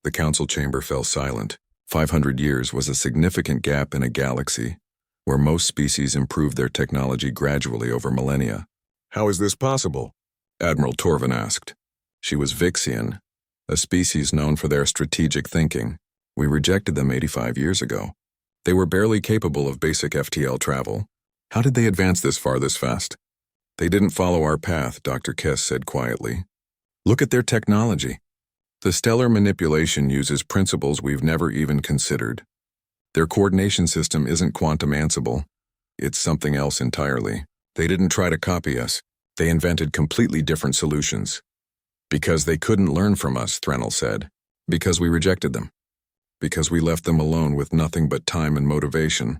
The council chamber fell silent. 500 years was a significant gap in a galaxy where most species improved their technology gradually over millennia. How is this possible? Admiral Torvin asked. She was Vixian, a species known for their strategic thinking. We rejected them 85 years ago. They were barely capable of basic FTL travel. How did they advance this far this fast? They didn't follow our path, Dr. Kess said quietly. Look at their technology. The stellar manipulation uses principles we've never even considered. Their coordination system isn't quantum ansible. It's something else entirely. They didn't try to copy us. They invented completely different solutions. Because they couldn't learn from us, Threnel said. Because we rejected them. Because we left them alone with nothing but time and motivation.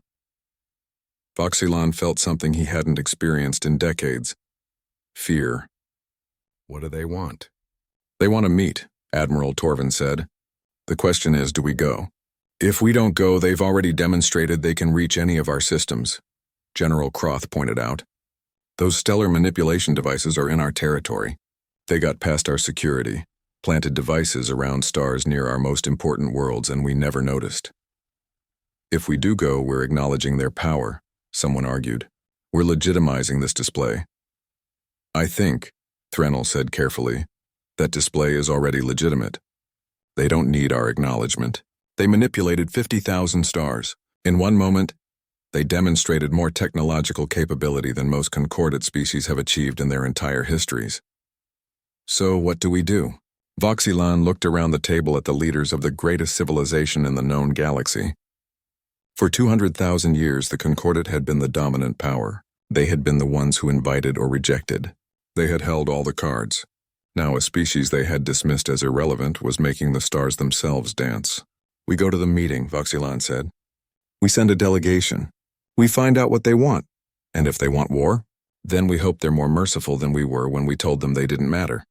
Voxilon felt something he hadn't experienced in decades. Fear. What do they want? They want to meet, Admiral Torvin said. The question is, do we go? If we don't go, they've already demonstrated they can reach any of our systems, General Croth pointed out. Those stellar manipulation devices are in our territory. They got past our security, planted devices around stars near our most important worlds, and we never noticed. If we do go, we're acknowledging their power, someone argued. We're legitimizing this display. I think, Threnel said carefully, That display is already legitimate. They don't need our acknowledgement. They manipulated 50,000 stars. In one moment, they demonstrated more technological capability than most concordate species have achieved in their entire histories. So what do we do? Voxelan looked around the table at the leaders of the greatest civilization in the known galaxy. For 200,000 years, the concordate had been the dominant power. They had been the ones who invited or rejected. They had held all the cards. Now a species they had dismissed as irrelevant was making the stars themselves dance. We go to the meeting, Voxelan said. We send a delegation. We find out what they want. And if they want war, then we hope they're more merciful than we were when we told them they didn't matter.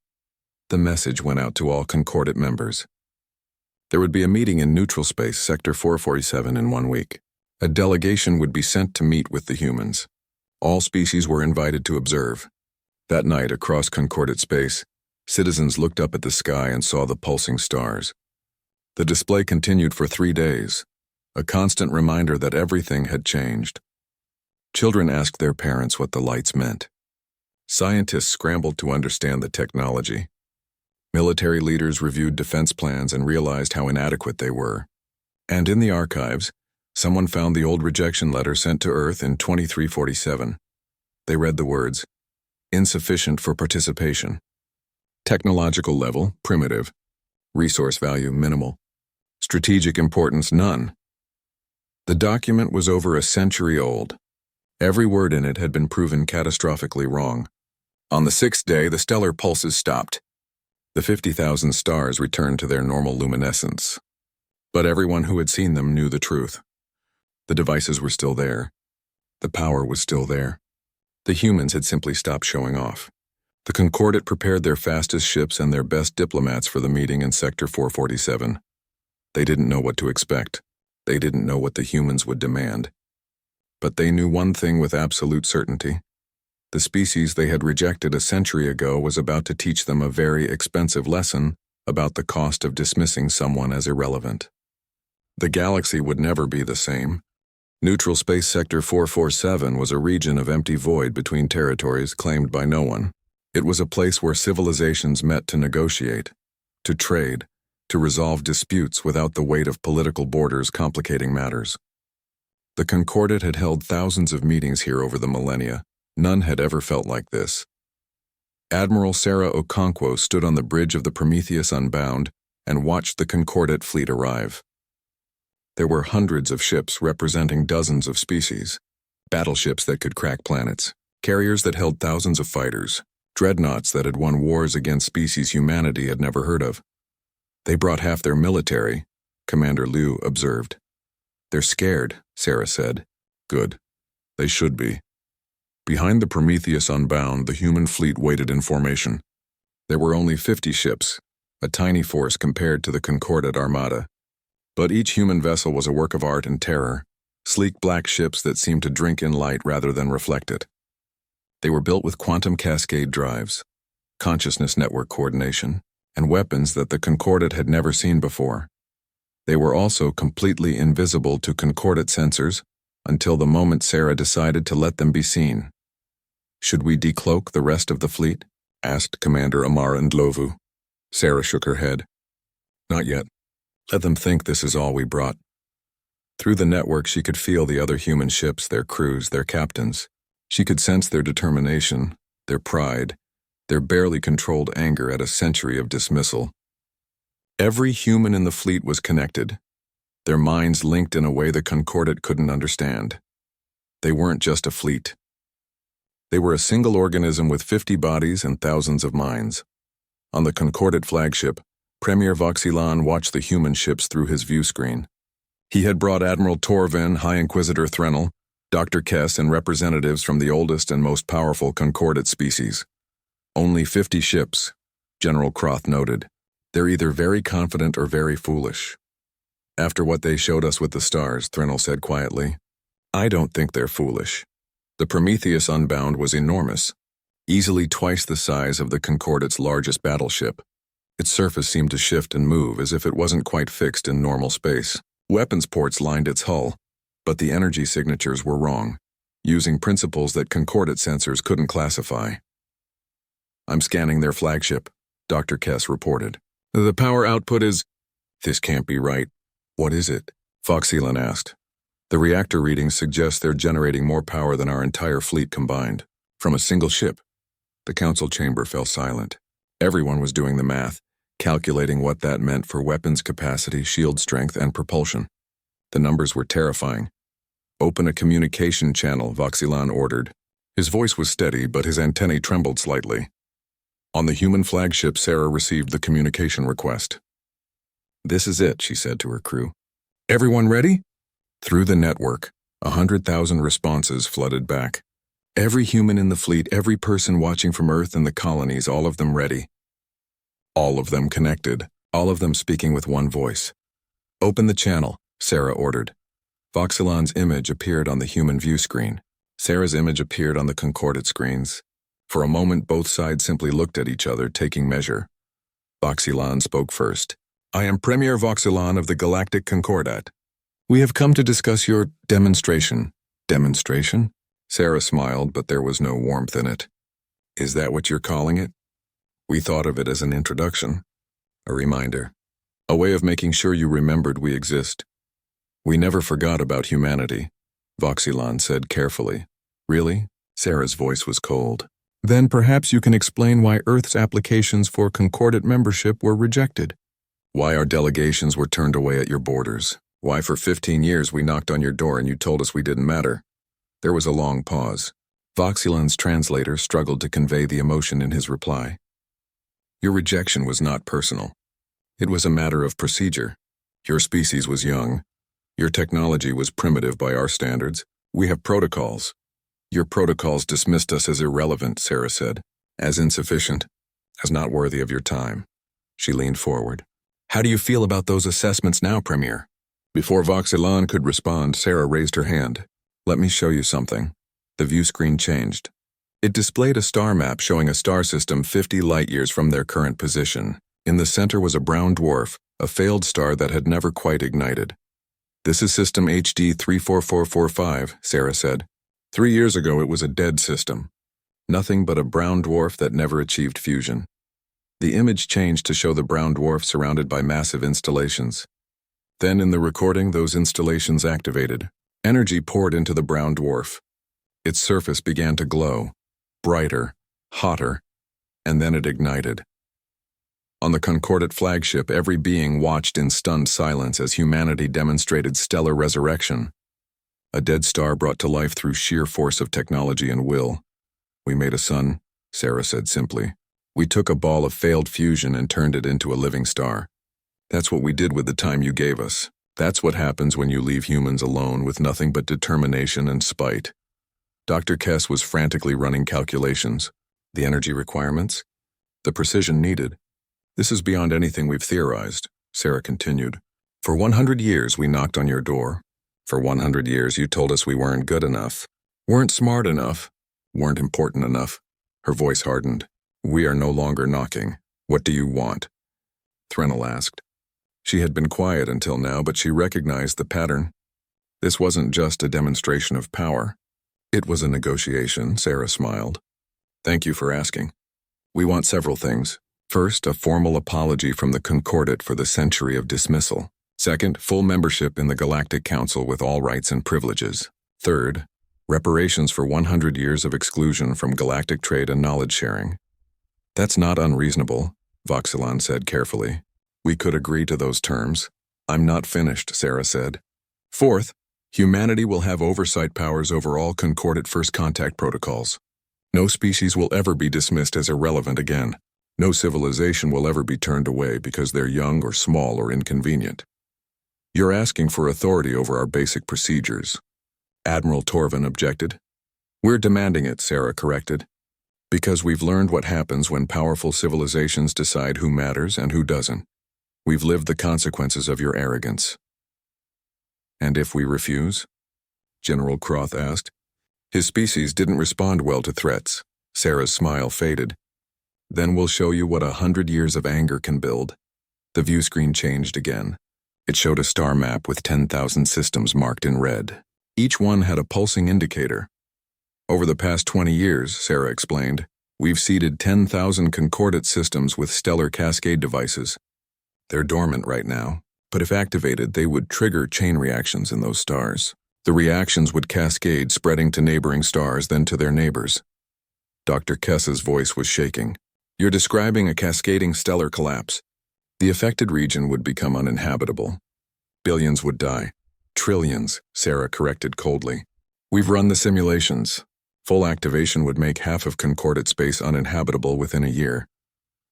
The message went out to all concordate members. There would be a meeting in neutral space, Sector 447, in 1 week. A delegation would be sent to meet with the humans. All species were invited to observe. That night, across concordate space, citizens looked up at the sky and saw the pulsing stars. The display continued for 3 days, a constant reminder that everything had changed. Children asked their parents what the lights meant. Scientists scrambled to understand the technology. Military leaders reviewed defense plans and realized how inadequate they were. And in the archives, someone found the old rejection letter sent to Earth in 2347. They read the words, "Insufficient for participation. Technological level, primitive. Resource value, minimal. Strategic importance, none." The document was over a century old. Every word in it had been proven catastrophically wrong. On the 6th day, the stellar pulses stopped. The 50,000 stars returned to their normal luminescence. But everyone who had seen them knew the truth. The devices were still there. The power was still there. The humans had simply stopped showing off. The concordate prepared their fastest ships and their best diplomats for the meeting in Sector 447. They didn't know what to expect. They didn't know what the humans would demand. But they knew one thing with absolute certainty. The species they had rejected a century ago was about to teach them a very expensive lesson about the cost of dismissing someone as irrelevant. The galaxy would never be the same. Neutral Space Sector 447 was a region of empty void between territories claimed by no one. It was a place where civilizations met to negotiate, to trade, to resolve disputes without the weight of political borders complicating matters. The concordate had held thousands of meetings here over the millennia. None had ever felt like this. Admiral Sarah Okonkwo stood on the bridge of the Prometheus Unbound and watched the concordate fleet arrive. There were hundreds of ships representing dozens of species, battleships that could crack planets, carriers that held thousands of fighters, dreadnoughts that had won wars against species humanity had never heard of. They brought half their military, Commander Liu observed. They're scared, Sarah said. Good. They should be. Behind the Prometheus Unbound, the human fleet waited in formation. There were only 50 ships, a tiny force compared to the concordate armada. But each human vessel was a work of art and terror, sleek black ships that seemed to drink in light rather than reflect it. They were built with quantum cascade drives, consciousness network coordination, and weapons that the concordate had never seen before. They were also completely invisible to concordate sensors until the moment Sarah decided to let them be seen. Should we decloak the rest of the fleet? Asked Commander Amara Ndlovu. Sarah shook her head. Not yet. Let them think this is all we brought. Through the network, she could feel the other human ships, their crews, their captains. She could sense their determination, their pride, their barely controlled anger at a century of dismissal. Every human in the fleet was connected, their minds linked in a way the concordate couldn't understand. They weren't just a fleet. They were a single organism with 50 bodies and thousands of minds. On the concordate flagship, Premier Voxelan watched the human ships through his view screen. He had brought Admiral Torvin, High Inquisitor Threnel, Dr. Kess, and representatives from the oldest and most powerful concordate species. Only 50 ships, General Croth noted. They're either very confident or very foolish. After what they showed us with the stars, Threnel said quietly, I don't think they're foolish. The Prometheus Unbound was enormous, easily twice the size of the concordate's largest battleship. Its surface seemed to shift and move as if it wasn't quite fixed in normal space. Weapons ports lined its hull, but the energy signatures were wrong, using principles that concordate sensors couldn't classify. I'm scanning their flagship, Dr. Kess reported. The power output is... This can't be right. What is it? Foxylan asked. The reactor readings suggest they're generating more power than our entire fleet combined. From a single ship. The council chamber fell silent. Everyone was doing the math, calculating what that meant for weapons capacity, shield strength, and propulsion. The numbers were terrifying. Open a communication channel, Voxylan ordered. His voice was steady, but his antennae trembled slightly. On the human flagship, Sarah received the communication request. This is it, she said to her crew. Everyone ready? Through the network, 100,000 responses flooded back. Every human in the fleet, every person watching from Earth and the colonies, all of them ready. All of them connected, all of them speaking with one voice. Open the channel, Sarah ordered. Voxylan's image appeared on the human view screen. Sarah's image appeared on the concordate screens. For a moment, both sides simply looked at each other, taking measure. Voxylan spoke first. I am Premier Voxylan of the Galactic Concordat. We have come to discuss your demonstration. Demonstration? Sarah smiled, but there was no warmth in it. Is that what you're calling it? We thought of it as an introduction. A reminder. A way of making sure you remembered we exist. We never forgot about humanity, Voxylan said carefully. Really? Sarah's voice was cold. Then perhaps you can explain why Earth's applications for Concordat membership were rejected. Why our delegations were turned away at your borders. Why for 15 years we knocked on your door and you told us we didn't matter. There was a long pause. Voxylan's translator struggled to convey the emotion in his reply. Your rejection was not personal. It was a matter of procedure. Your species was young. Your technology was primitive by our standards. We have protocols. Your protocols dismissed us as irrelevant, Sarah said. As insufficient. As not worthy of your time. She leaned forward. How do you feel about those assessments now, Premier? Before Voxylan could respond, Sarah raised her hand. Let me show you something. The view screen changed. It displayed a star map showing a star system 50 light-years from their current position. In the center was a brown dwarf, a failed star that had never quite ignited. This is system HD 34445, Sarah said. 3 years ago it was a dead system. Nothing but a brown dwarf that never achieved fusion. The image changed to show the brown dwarf surrounded by massive installations. Then in the recording, those installations activated. Energy poured into the brown dwarf. Its surface began to glow, brighter, hotter, and then it ignited. On the Concordat flagship, every being watched in stunned silence as humanity demonstrated stellar resurrection. A dead star brought to life through sheer force of technology and will. We made a sun, Sarah said simply. We took a ball of failed fusion and turned it into a living star. That's what we did with the time you gave us. That's what happens when you leave humans alone with nothing but determination and spite. Dr. Kess was frantically running calculations. The energy requirements? The precision needed. This is beyond anything we've theorized, Sarah continued. For 100 years we knocked on your door. For 100 years you told us we weren't good enough, weren't smart enough, weren't important enough. Her voice hardened. We are no longer knocking. What do you want? Threnel asked. She had been quiet until now, but she recognized the pattern. This wasn't just a demonstration of power. It was a negotiation, Sarah smiled. Thank you for asking. We want several things. First, a formal apology from the Concordat for the century of dismissal. Second, full membership in the Galactic Council with all rights and privileges. Third, reparations for 100 years of exclusion from galactic trade and knowledge sharing. That's not unreasonable, Voxylan said carefully. We could agree to those terms. I'm not finished, Sarah said. Fourth, humanity will have oversight powers over all Concordat first contact protocols. No species will ever be dismissed as irrelevant again. No civilization will ever be turned away because they're young or small or inconvenient. You're asking for authority over our basic procedures. Admiral Torvin objected. We're demanding it, Sarah corrected. Because we've learned what happens when powerful civilizations decide who matters and who doesn't. We've lived the consequences of your arrogance. And if we refuse? General Croth asked. His species didn't respond well to threats. Sarah's smile faded. Then we'll show you what 100 years of anger can build. The view screen changed again. It showed a star map with 10,000 systems marked in red. Each one had a pulsing indicator. Over the past 20 years, Sarah explained, We've seeded 10,000 concordate systems with stellar cascade devices. They're dormant right now, but if activated, they would trigger chain reactions in those stars. The reactions would cascade, spreading to neighboring stars, then to their neighbors. Dr. Kess's voice was shaking. You're describing a cascading stellar collapse. The affected region would become uninhabitable. Billions would die. Trillions, Sarah corrected coldly. We've run the simulations. Full activation would make half of concordate space uninhabitable within a year.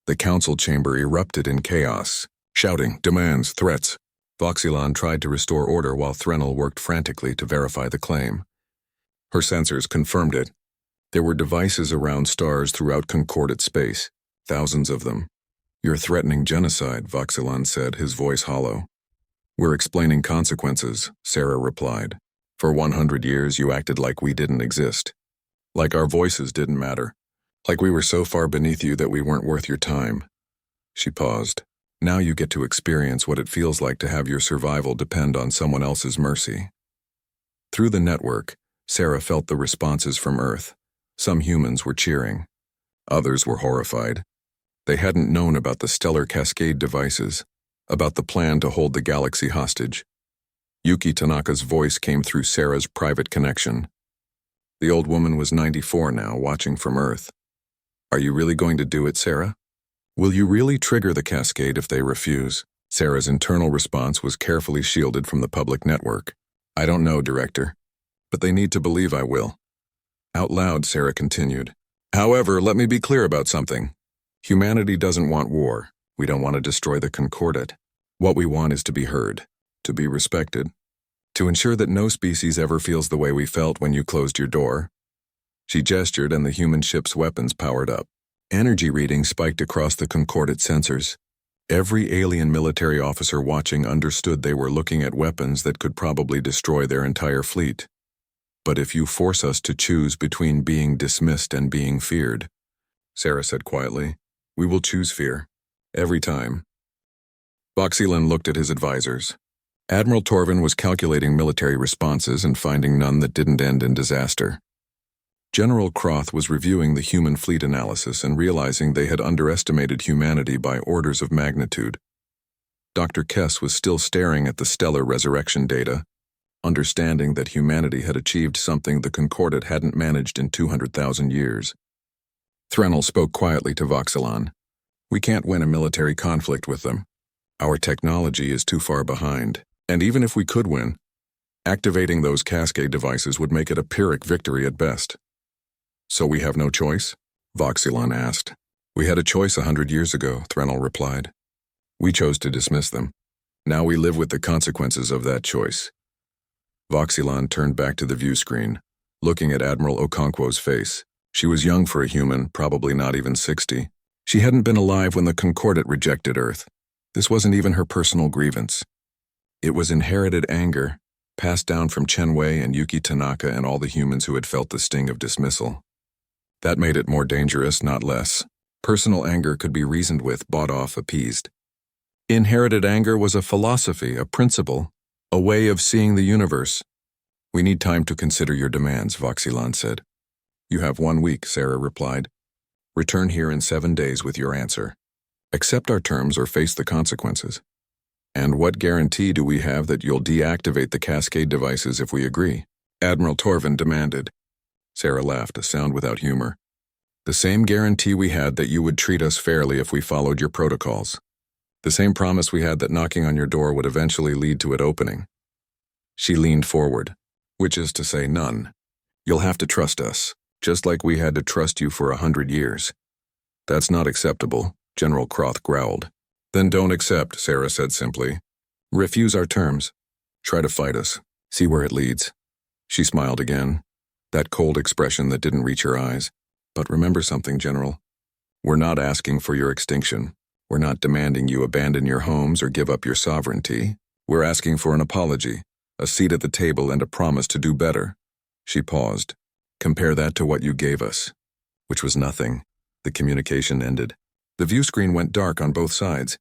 The council chamber erupted in chaos, shouting, demands, threats. Voxelon tried to restore order while Threnel worked frantically to verify the claim. Her sensors confirmed it. There were devices around stars throughout concordate space, thousands of them. You're threatening genocide, Voxelon said, his voice hollow. We're explaining consequences, Sarah replied. For 100 years you acted like we didn't exist. Like our voices didn't matter. Like we were so far beneath you that we weren't worth your time. She paused. Now you get to experience what it feels like to have your survival depend on someone else's mercy. Through the network, Sarah felt the responses from Earth. Some humans were cheering. Others were horrified. They hadn't known about the stellar cascade devices, about the plan to hold the galaxy hostage. Yuki Tanaka's voice came through Sarah's private connection. The old woman was 94 now, watching from Earth. Are you really going to do it, Sarah? Will you really trigger the cascade if they refuse? Sarah's internal response was carefully shielded from the public network. I don't know, Director, but they need to believe I will. Out loud, Sarah continued. However, let me be clear about something. Humanity doesn't want war. We don't want to destroy the concordate. What we want is to be heard, to be respected, to ensure that no species ever feels the way we felt when you closed your door. She gestured and the human ship's weapons powered up. Energy readings spiked across the concordate sensors. Every alien military officer watching understood they were looking at weapons that could probably destroy their entire fleet. But if you force us to choose between being dismissed and being feared, Sarah said quietly, we will choose fear. Every time. Voxelon looked at his advisors. Admiral Torvin was calculating military responses and finding none that didn't end in disaster. General Croth was reviewing the human fleet analysis and realizing they had underestimated humanity by orders of magnitude. Dr. Kess was still staring at the stellar resurrection data, understanding that humanity had achieved something the Concordate hadn't managed in 200,000 years. Threnel spoke quietly to Voxelon. We can't win a military conflict with them. Our technology is too far behind, and even if we could win, activating those cascade devices would make it a Pyrrhic victory at best. So we have no choice? Voxelon asked. We had a choice 100 years ago, Threnel replied. We chose to dismiss them. Now we live with the consequences of that choice. Voxelon turned back to the view screen, looking at Admiral Okonkwo's face. She was young for a human, probably not even 60. She hadn't been alive when the Concordate rejected Earth. This wasn't even her personal grievance. It was inherited anger, passed down from Chen Wei and Yuki Tanaka and all the humans who had felt the sting of dismissal. That made it more dangerous, not less. Personal anger could be reasoned with, bought off, appeased. Inherited anger was a philosophy, a principle, a way of seeing the universe. We need time to consider your demands, Voxelon said. You have 1 week, Sarah replied. Return here in 7 days with your answer. Accept our terms or face the consequences. And what guarantee do we have that you'll deactivate the cascade devices if we agree? Admiral Torvin demanded. Sarah laughed, a sound without humor. The same guarantee we had that you would treat us fairly if we followed your protocols. The same promise we had that knocking on your door would eventually lead to it opening. She leaned forward, which is to say none. You'll have to trust us, just like we had to trust you for 100 years. That's not acceptable, General Croth growled. Then don't accept, Sarah said simply. Refuse our terms. Try to fight us. See where it leads. She smiled again, that cold expression that didn't reach her eyes. But remember something, General. We're not asking for your extinction. We're not demanding you abandon your homes or give up your sovereignty. We're asking for an apology, a seat at the table, and a promise to do better. She paused. Compare that to what you gave us. Which was nothing. The communication ended. The view screen went dark on both sides.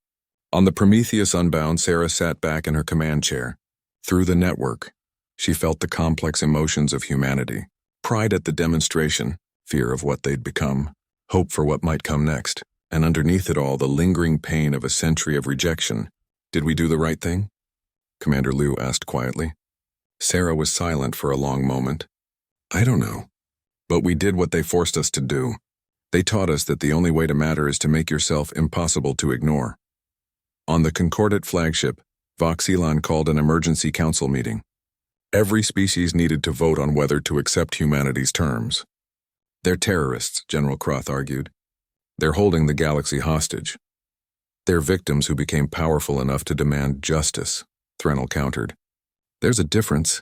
On the Prometheus Unbound, Sarah sat back in her command chair. Through the network, she felt the complex emotions of humanity. Pride at the demonstration, fear of what they'd become, hope for what might come next, and underneath it all the lingering pain of a century of rejection. Did we do the right thing? Commander Liu asked quietly. Sarah was silent for a long moment. I don't know. But we did what they forced us to do. They taught us that the only way to matter is to make yourself impossible to ignore. On the Concordat flagship, Voxelon called an emergency council meeting. Every species needed to vote on whether to accept humanity's terms. They're terrorists, General Croth argued. They're holding the galaxy hostage. They're victims who became powerful enough to demand justice, Threnel countered. There's a difference.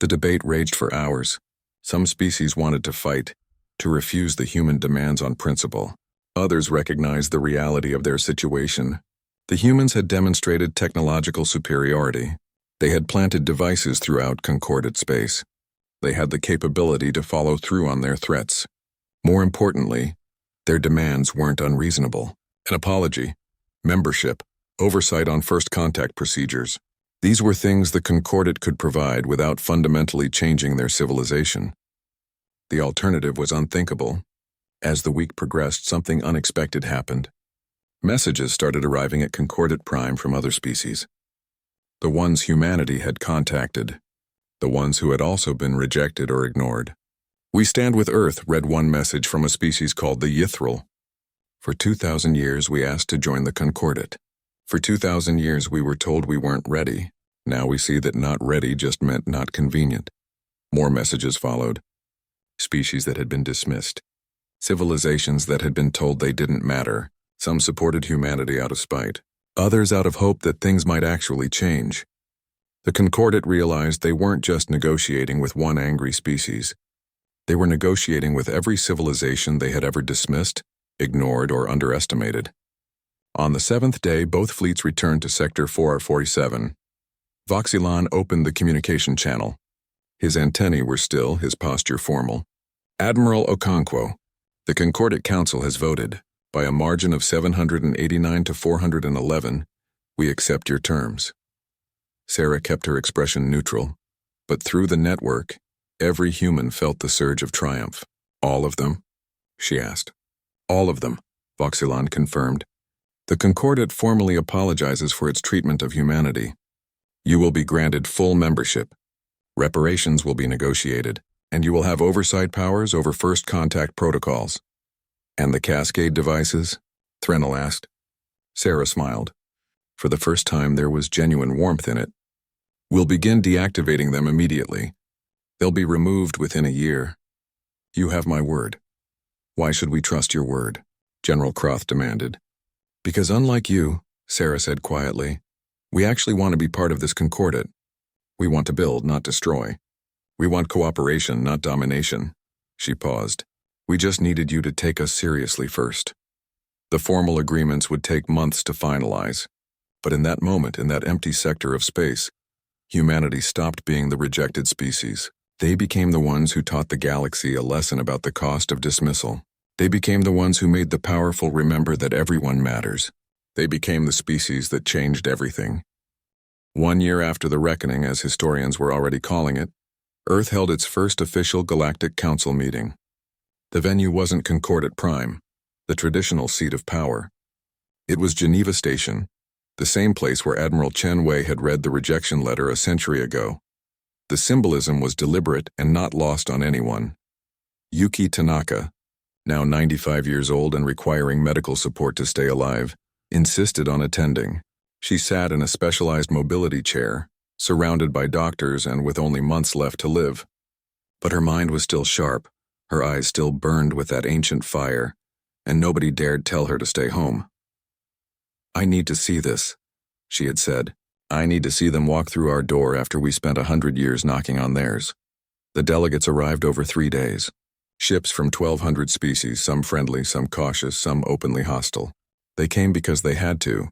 The debate raged for hours. Some species wanted to fight, to refuse the human demands on principle. Others recognized the reality of their situation. The humans had demonstrated technological superiority. They had planted devices throughout Concordat space. They had the capability to follow through on their threats. More importantly, their demands weren't unreasonable. An apology, membership, oversight on first contact procedures. These were things the Concordat could provide without fundamentally changing their civilization. The alternative was unthinkable. As the week progressed, something unexpected happened. Messages started arriving at Concordat Prime from other species. The ones humanity had contacted. The ones who had also been rejected or ignored. We stand with Earth, read one message from a species called the Yithril. For 2,000 years we asked to join the Concordat. For 2,000 years we were told we weren't ready. Now we see that not ready just meant not convenient. More messages followed. Species that had been dismissed. Civilizations that had been told they didn't matter. Some supported humanity out of spite. Others out of hope that things might actually change. The Concordat realized they weren't just negotiating with one angry species. They were negotiating with every civilization they had ever dismissed, ignored, or underestimated. On the 7th day, both fleets returned to Sector 447. Voxelon opened the communication channel. His antennae were still, his posture formal. Admiral Okonkwo, the Concordat Council has voted. By a margin of 789 to 411, we accept your terms. Sarah kept her expression neutral, but through the network, every human felt the surge of triumph. All of them? She asked. All of them, Voxelon confirmed. The Concordat formally apologizes for its treatment of humanity. You will be granted full membership. Reparations will be negotiated, and you will have oversight powers over first contact protocols. And the Cascade devices? Threnel asked. Sarah smiled. For the first time there was genuine warmth in it. We'll begin deactivating them immediately. They'll be removed within a year. You have my word. Why should we trust your word? General Croth demanded. Because unlike you, Sarah said quietly, we actually want to be part of this Concordat. We want to build, not destroy. We want cooperation, not domination. She paused. We just needed you to take us seriously first. The formal agreements would take months to finalize. But in that moment, in that empty sector of space, humanity stopped being the rejected species. They became the ones who taught the galaxy a lesson about the cost of dismissal. They became the ones who made the powerful remember that everyone matters. They became the species that changed everything. 1 year after the reckoning, as historians were already calling it, Earth held its first official Galactic Council meeting. The venue wasn't Concordat Prime, the traditional seat of power. It was Geneva Station, the same place where Admiral Chen Wei had read the rejection letter a century ago. The symbolism was deliberate and not lost on anyone. Yuki Tanaka, now 95 years old and requiring medical support to stay alive, insisted on attending. She sat in a specialized mobility chair, surrounded by doctors and with only months left to live. But her mind was still sharp, her eyes still burned with that ancient fire, and nobody dared tell her to stay home. I need to see this, she had said. I need to see them walk through our door after we spent 100 years knocking on theirs. The delegates arrived over 3 days. Ships from 1,200 species, some friendly, some cautious, some openly hostile. They came because they had to,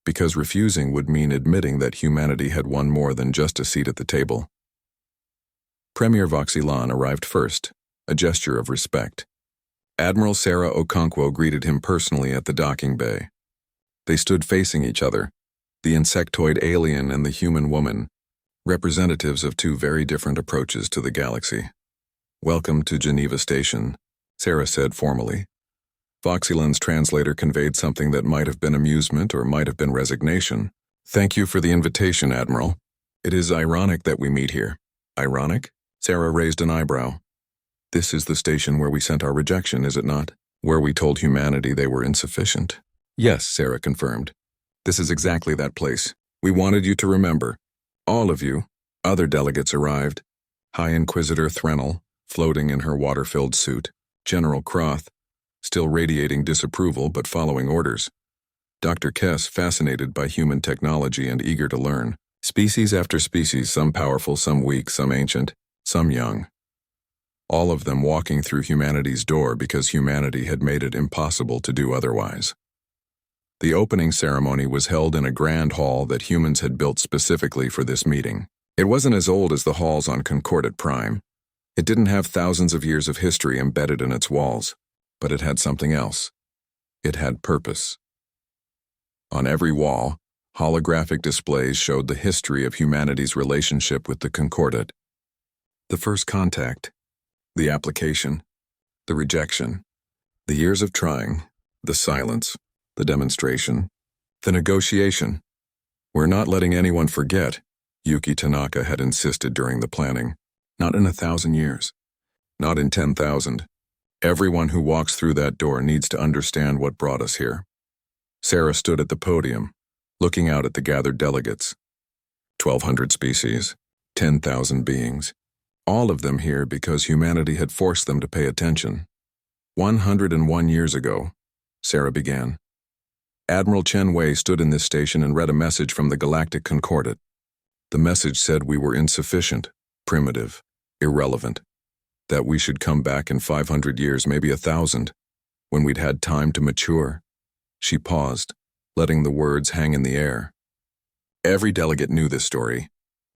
because refusing would mean admitting that humanity had won more than just a seat at the table. Premier Voxelon arrived first, a gesture of respect. Admiral Sarah Okonkwo greeted him personally at the docking bay. They stood facing each other, the insectoid alien and the human woman, representatives of 2 very different approaches to the galaxy. Welcome to Geneva Station, Sarah said formally. Voxyland's translator conveyed something that might have been amusement or might have been resignation. Thank you for the invitation, Admiral. It is ironic that we meet here. Ironic? Sarah raised an eyebrow. This is the station where we sent our rejection, is it not? Where we told humanity they were insufficient. Yes, Sarah confirmed. This is exactly that place. We wanted you to remember. All of you. Other delegates arrived. High Inquisitor Threnel, floating in her water-filled suit. General Croth, still radiating disapproval but following orders. Dr. Kess, fascinated by human technology and eager to learn. Species after species, some powerful, some weak, some ancient, some young. All of them walking through humanity's door because humanity had made it impossible to do otherwise. The opening ceremony was held in a grand hall that humans had built specifically for this meeting. It wasn't as old as the halls on Concordat Prime. It didn't have thousands of years of history embedded in its walls, but it had something else. It had purpose. On every wall, holographic displays showed the history of humanity's relationship with the Concordat. The first contact, the application, the rejection, the years of trying, the silence, the demonstration, the negotiation. We're not letting anyone forget, Yuki Tanaka had insisted during the planning. Not in 1,000 years. Not in 10,000. Everyone who walks through that door needs to understand what brought us here. Sarah stood at the podium, looking out at the gathered delegates. 1,200 species, 10,000 beings. All of them here because humanity had forced them to pay attention. 101 years ago, Sarah began. Admiral Chen Wei stood in this station and read a message from the Galactic Concordat. The message said we were insufficient, primitive, irrelevant, that we should come back in 500 years, maybe 1,000, when we'd had time to mature. She paused, letting the words hang in the air. Every delegate knew this story.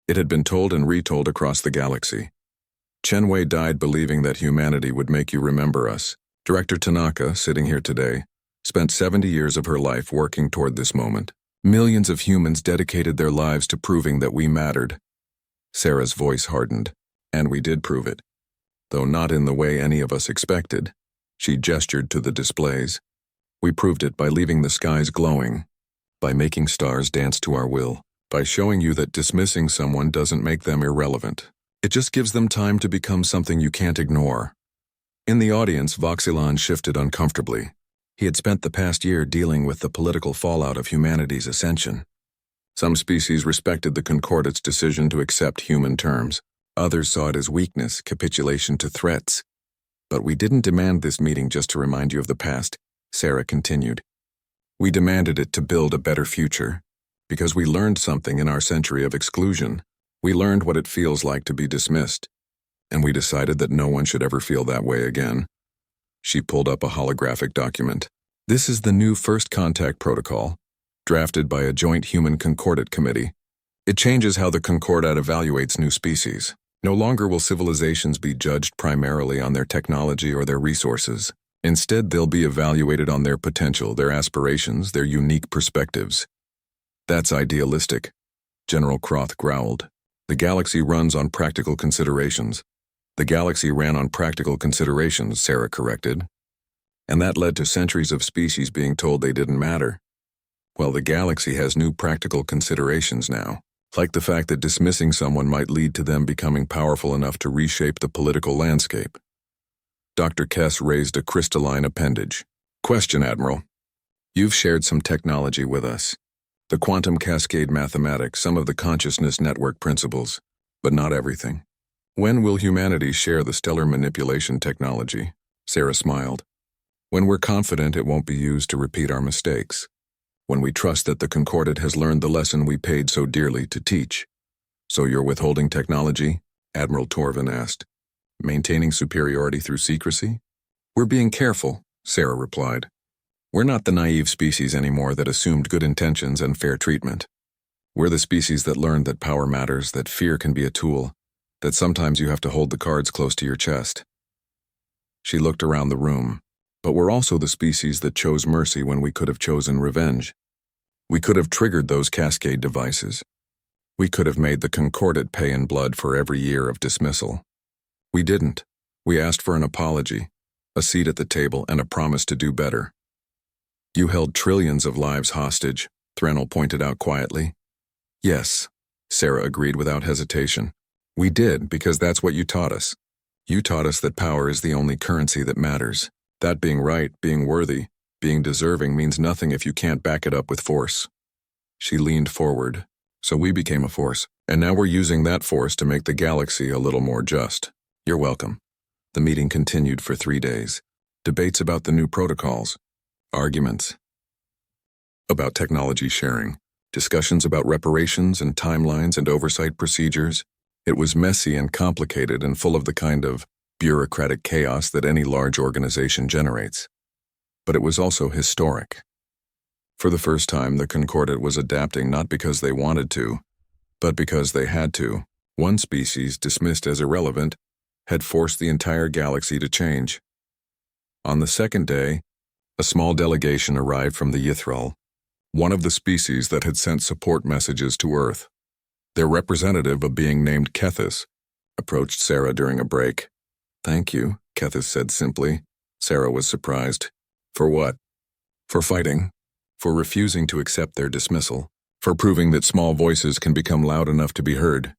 It had been told and retold across the galaxy. Chen Wei died believing that humanity would make you remember us. Director Tanaka, sitting here today, spent 70 years of her life working toward this moment. Millions of humans dedicated their lives to proving that we mattered. Sarah's voice hardened, and we did prove it. Though not in the way any of us expected. She gestured to the displays. We proved it by leaving the skies glowing, by making stars dance to our will, by showing you that dismissing someone doesn't make them irrelevant. It just gives them time to become something you can't ignore. In the audience, Voxyland shifted uncomfortably. He had spent the past year dealing with the political fallout of humanity's ascension. Some species respected the Concordat's decision to accept human terms. Others saw it as weakness, capitulation to threats. But we didn't demand this meeting just to remind you of the past, Sarah continued. We demanded it to build a better future, because we learned something in our century of exclusion. We learned what it feels like to be dismissed, and we decided that no one should ever feel that way again. She pulled up a holographic document. This is the new First Contact Protocol, drafted by a joint Human Concordat Committee. It changes how the Concordat evaluates new species. No longer will civilizations be judged primarily on their technology or their resources. Instead, they'll be evaluated on their potential, their aspirations, their unique perspectives. That's idealistic, General Croth growled. The galaxy runs on practical considerations. The galaxy ran on practical considerations, Sarah corrected. And that led to centuries of species being told they didn't matter. Well, the galaxy has new practical considerations now, like the fact that dismissing someone might lead to them becoming powerful enough to reshape the political landscape. Dr. Kess raised a crystalline appendage. Question, Admiral. You've shared some technology with us. The quantum cascade mathematics, some of the consciousness network principles, but not everything. When will humanity share the stellar manipulation technology? Sarah smiled. When we're confident it won't be used to repeat our mistakes. When we trust that the Concordat has learned the lesson we paid so dearly to teach. So you're withholding technology? Admiral Torvin asked. Maintaining superiority through secrecy? We're being careful, Sarah replied. We're not the naive species anymore that assumed good intentions and fair treatment. We're the species that learned that power matters, that fear can be a tool, that sometimes you have to hold the cards close to your chest. She looked around the room. But we're also the species that chose mercy when we could have chosen revenge. We could have triggered those cascade devices. We could have made the Concordat pay in blood for every year of dismissal. We didn't. We asked for an apology. a seat at the table, and a promise to do better. You held trillions of lives hostage, Threnel pointed out quietly. Yes, Sarah agreed without hesitation. We did, because that's what you taught us. You taught us that power is the only currency that matters. That being right, being worthy, being deserving means nothing if you can't back it up with force. She leaned forward. So we became a force, and now we're using that force to make the galaxy a little more just. You're welcome. The meeting continued for 3 days. Debates about the new protocols. Arguments about technology sharing. Discussions about reparations and timelines and oversight procedures. It was messy and complicated and full of the kind of bureaucratic chaos that any large organization generates. But it was also historic. For the first time, the Concordat was adapting not because they wanted to, but because they had to. One species, dismissed as irrelevant, had forced the entire galaxy to change. On the second day, a small delegation arrived from the Ythrul, one of the species that had sent support messages to Earth. Their representative, a being named Kethis, approached Sarah during a break. Thank you, Kethis said simply. Sarah was surprised. For what? For fighting. For refusing to accept their dismissal. For proving that small voices can become loud enough to be heard.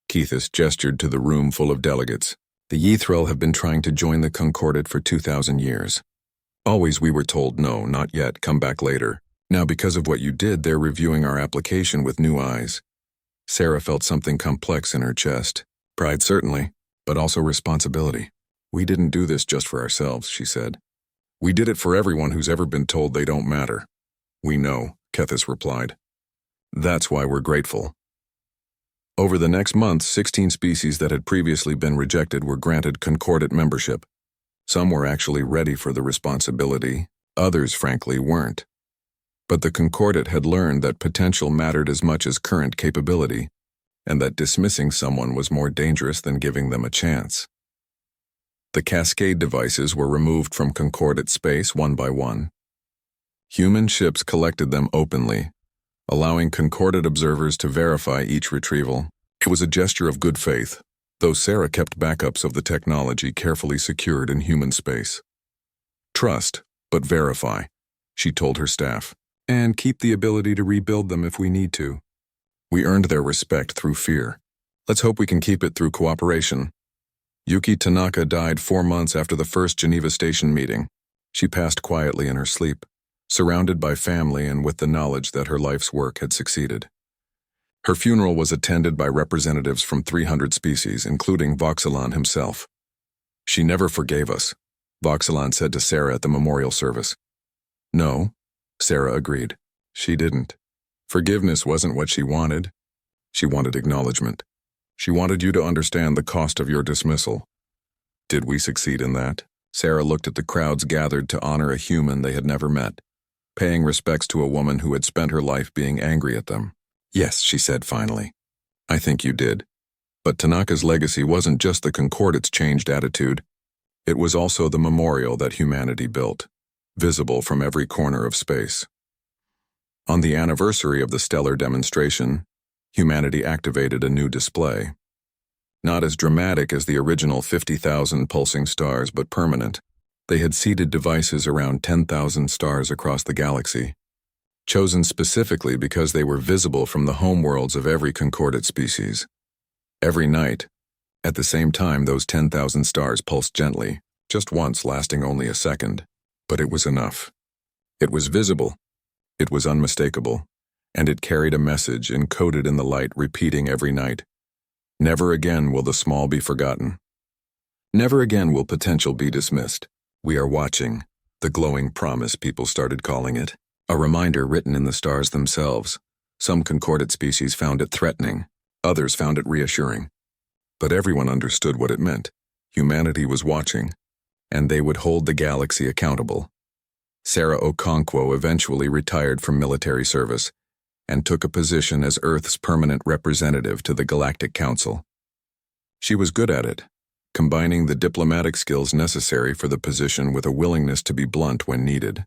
Kethis gestured to the room full of delegates. The Ythrul have been trying to join the Concordat for 2,000 years. Always we were told no, not yet, come back later. Now because of what you did, they're reviewing our application with new eyes. Sarah felt something complex in her chest. Pride certainly, but also responsibility. We didn't do this just for ourselves, she said. We did it for everyone who's ever been told they don't matter. We know, Kethis replied. That's why we're grateful. Over the next month, 16 species that had previously been rejected were granted Concordat membership. Some were actually ready for the responsibility, others frankly weren't. But the Concordat had learned that potential mattered as much as current capability, and that dismissing someone was more dangerous than giving them a chance. The Cascade devices were removed from Concordat space one by one. Human ships collected them openly, allowing Concordat observers to verify each retrieval. It was a gesture of good faith, though Sarah kept backups of the technology carefully secured in human space. Trust, but verify, she told her staff, and keep the ability to rebuild them if we need to. We earned their respect through fear. Let's hope we can keep it through cooperation. Yuki Tanaka died 4 months after the first Geneva Station meeting. She passed quietly in her sleep, surrounded by family and with the knowledge that her life's work had succeeded. Her funeral was attended by representatives from 300 species, including Voxelon himself. She never forgave us, Voxelon said to Sarah at the memorial service. No, Sarah agreed. She didn't. Forgiveness wasn't what she wanted. She wanted acknowledgement. She wanted you to understand the cost of your dismissal. Did we succeed in that? Sarah looked at the crowds gathered to honor a human they had never met, paying respects to a woman who had spent her life being angry at them. Yes, she said finally. I think you did. But Tanaka's legacy wasn't just the Concordat's changed attitude. It was also the memorial that humanity built, visible from every corner of space. On the anniversary of the stellar demonstration, humanity activated a new display. Not as dramatic as the original 50,000 pulsing stars, but permanent. They had seeded devices around 10,000 stars across the galaxy, chosen specifically because they were visible from the homeworlds of every Concordat species. Every night, at the same time, those 10,000 stars pulsed gently, just once, lasting only a second. But it was enough. It was visible. It was unmistakable. And it carried a message encoded in the light, repeating every night. Never again will the small be forgotten. Never again will potential be dismissed. We are watching. The glowing promise, people started calling it. A reminder written in the stars themselves. Some Concordat species found it threatening. Others found it reassuring. But everyone understood what it meant. Humanity was watching, and they would hold the galaxy accountable. Sarah Okonkwo eventually retired from military service and took a position as Earth's permanent representative to the Galactic Council. She was good at it, combining the diplomatic skills necessary for the position with a willingness to be blunt when needed.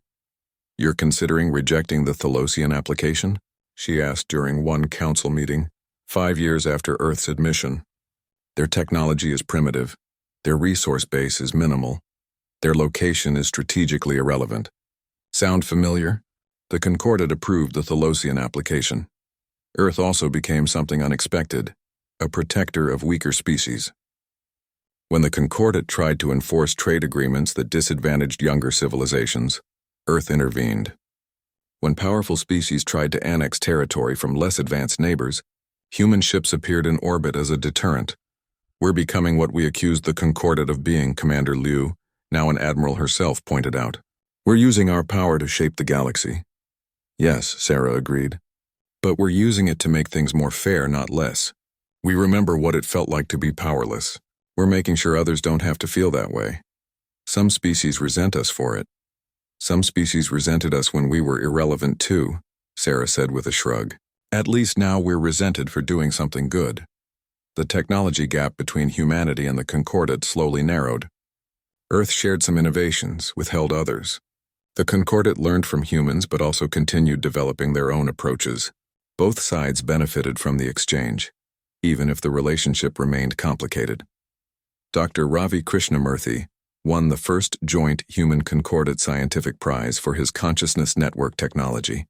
You're considering rejecting the Thalosian application? She asked during one council meeting, 5 years after Earth's admission. Their technology is primitive. Their resource base is minimal. Their location is strategically irrelevant. Sound familiar? The Concordat approved the Thalosian application. Earth also became something unexpected, a protector of weaker species. When the Concordat tried to enforce trade agreements that disadvantaged younger civilizations, Earth intervened. When powerful species tried to annex territory from less advanced neighbors, human ships appeared in orbit as a deterrent. We're becoming what we accused the Concordat of being, Commander Liu, now an admiral herself, pointed out. We're using our power to shape the galaxy. Yes, Sarah agreed. But we're using it to make things more fair, not less. We remember what it felt like to be powerless. We're making sure others don't have to feel that way. Some species resent us for it. Some species resented us when we were irrelevant too, Sarah said with a shrug. At least now we're resented for doing something good. The technology gap between humanity and the Concordat slowly narrowed. Earth shared some innovations, withheld others. The Concordat learned from humans but also continued developing their own approaches. Both sides benefited from the exchange, even if the relationship remained complicated. Dr. Ravi Krishnamurthy won the first joint Human Concordat Scientific Prize for his consciousness network technology.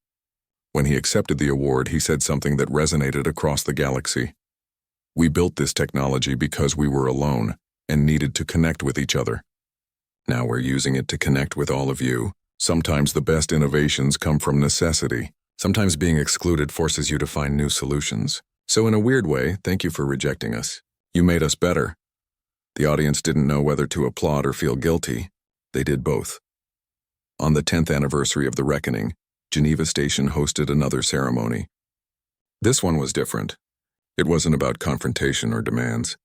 When he accepted the award, he said something that resonated across the galaxy. We built this technology because we were alone and needed to connect with each other. Now we're using it to connect with all of you. Sometimes the best innovations come from necessity. Sometimes being excluded forces you to find new solutions. So in a weird way, thank you for rejecting us. You made us better. The audience didn't know whether to applaud or feel guilty. They did both. On the 10th anniversary of the Reckoning, Geneva Station hosted another ceremony. This one was different. It wasn't about confrontation or demands.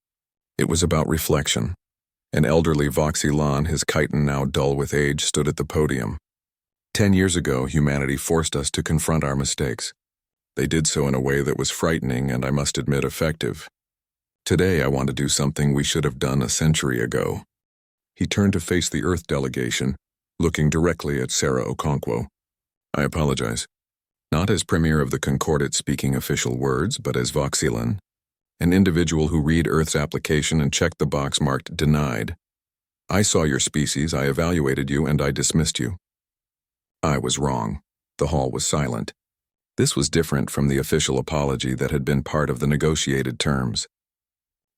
It was about reflection. An elderly Voxelan, his chitin now dull with age, stood at the podium. 10 years ago, humanity forced us to confront our mistakes. They did so in a way that was frightening and, I must admit, effective. Today, I want to do something we should have done a century ago. He turned to face the Earth delegation, looking directly at Sarah Okonkwo. I apologize. Not as Premier of the Concordat speaking official words, but as Voxelan, an individual who read Earth's application and checked the box marked denied. I saw your species, I evaluated you, and I dismissed you. I was wrong. The hall was silent. This was different from the official apology that had been part of the negotiated terms.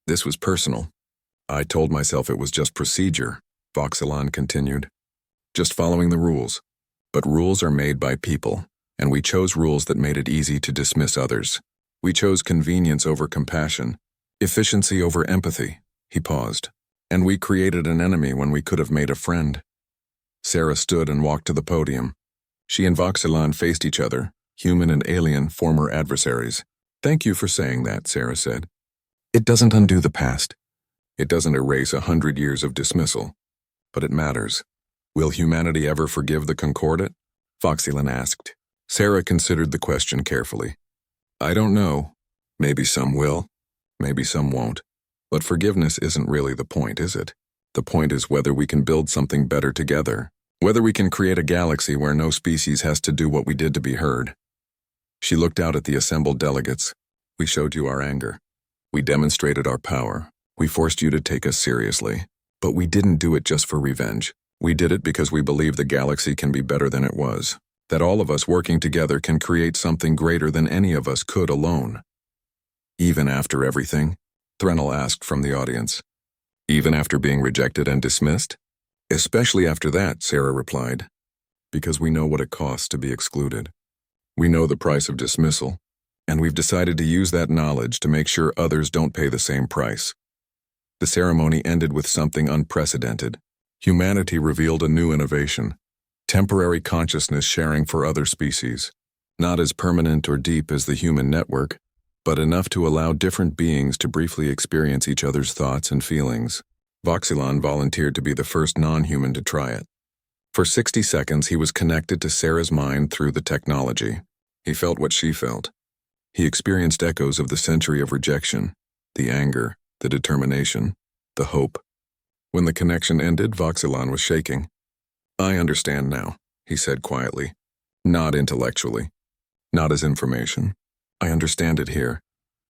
This was personal. I told myself it was just procedure, Voxelan continued. Just following the rules. But rules are made by people, and we chose rules that made it easy to dismiss others. We chose convenience over compassion, efficiency over empathy. He paused. And we created an enemy when we could have made a friend. Sarah stood and walked to the podium. She and Voxelan faced each other, human and alien former adversaries. Thank you for saying that, Sarah said. It doesn't undo the past. It doesn't erase 100 years of dismissal. But it matters. Will humanity ever forgive the Concordat? Voxelan asked. Sarah considered the question carefully. I don't know. Maybe some will. Maybe some won't. But forgiveness isn't really the point, is it? The point is whether we can build something better together. Whether we can create a galaxy where no species has to do what we did to be heard. She looked out at the assembled delegates. We showed you our anger. We demonstrated our power. We forced you to take us seriously. But we didn't do it just for revenge. We did it because we believe the galaxy can be better than it was. That all of us working together can create something greater than any of us could alone. Even after everything? Threnel asked from the audience. Even after being rejected and dismissed? Especially after that, Sarah replied. Because we know what it costs to be excluded. We know the price of dismissal, and we've decided to use that knowledge to make sure others don't pay the same price. The ceremony ended with something unprecedented. Humanity revealed a new innovation. Temporary consciousness sharing for other species. Not as permanent or deep as the human network, but enough to allow different beings to briefly experience each other's thoughts and feelings. Voxelan volunteered to be the first non-human to try it. For 60 seconds, he was connected to Sarah's mind through the technology. He felt what she felt. He experienced echoes of the century of rejection, the anger, the determination, the hope. When the connection ended, Voxelan was shaking. I understand now, he said quietly. Not intellectually. Not as information. I understand it here.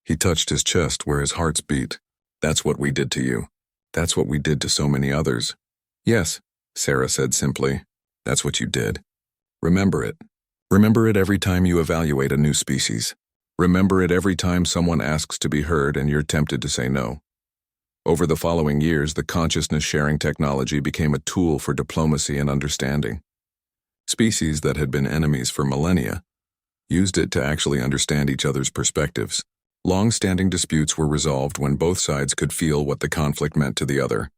He touched his chest where his hearts beat. That's what we did to you. That's what we did to so many others. Yes, Sarah said simply. That's what you did. Remember it. Remember it every time you evaluate a new species. Remember it every time someone asks to be heard and you're tempted to say no. Over the following years, the consciousness-sharing technology became a tool for diplomacy and understanding. Species that had been enemies for millennia used it to actually understand each other's perspectives. Long-standing disputes were resolved when both sides could feel what the conflict meant to the other.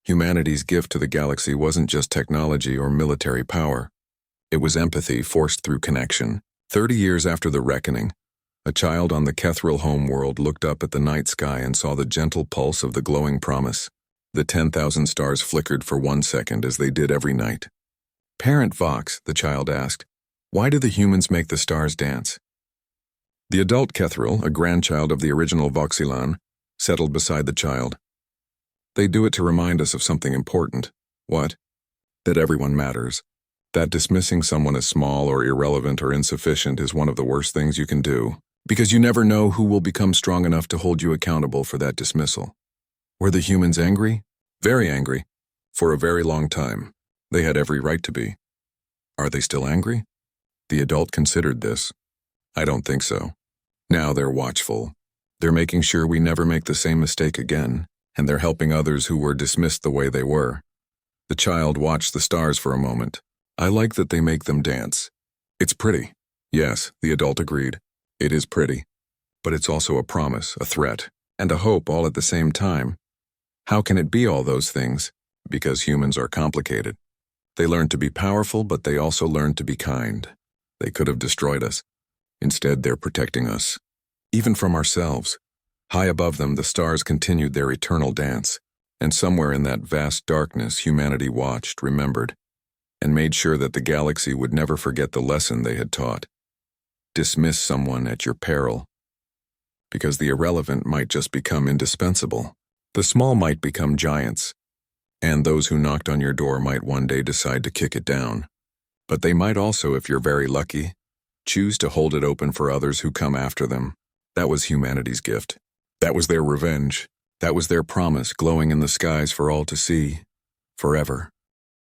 Humanity's gift to the galaxy wasn't just technology or military power. It was empathy forced through connection. 30 years after the reckoning, a child on the Kethril homeworld looked up at the night sky and saw the gentle pulse of the glowing promise. The 10,000 stars flickered for 1 second as they did every night. Parent Vox, the child asked, why do the humans make the stars dance? The adult Kethril, a grandchild of the original Voxilan, settled beside the child. They do it to remind us of something important. What? That everyone matters. That dismissing someone as small or irrelevant or insufficient is one of the worst things you can do, because you never know who will become strong enough to hold you accountable for that dismissal. Were the humans angry? Very angry. For a very long time. They had every right to be. Are they still angry? The adult considered this. I don't think so. Now they're watchful. They're making sure we never make the same mistake again, and they're helping others who were dismissed the way they were. The child watched the stars for a moment. I like that they make them dance. It's pretty. Yes, the adult agreed. It is pretty. But it's also a promise, a threat, and a hope all at the same time. How can it be all those things? Because humans are complicated. They learned to be powerful, but they also learned to be kind. They could have destroyed us. Instead, they're protecting us. Even from ourselves. High above them, the stars continued their eternal dance. And somewhere in that vast darkness, humanity watched, remembered, and made sure that the galaxy would never forget the lesson they had taught. Dismiss someone at your peril. Because the irrelevant might just become indispensable. The small might become giants. And those who knocked on your door might one day decide to kick it down. But they might also, if you're very lucky, choose to hold it open for others who come after them. That was humanity's gift. That was their revenge. That was their promise glowing in the skies for all to see. Forever.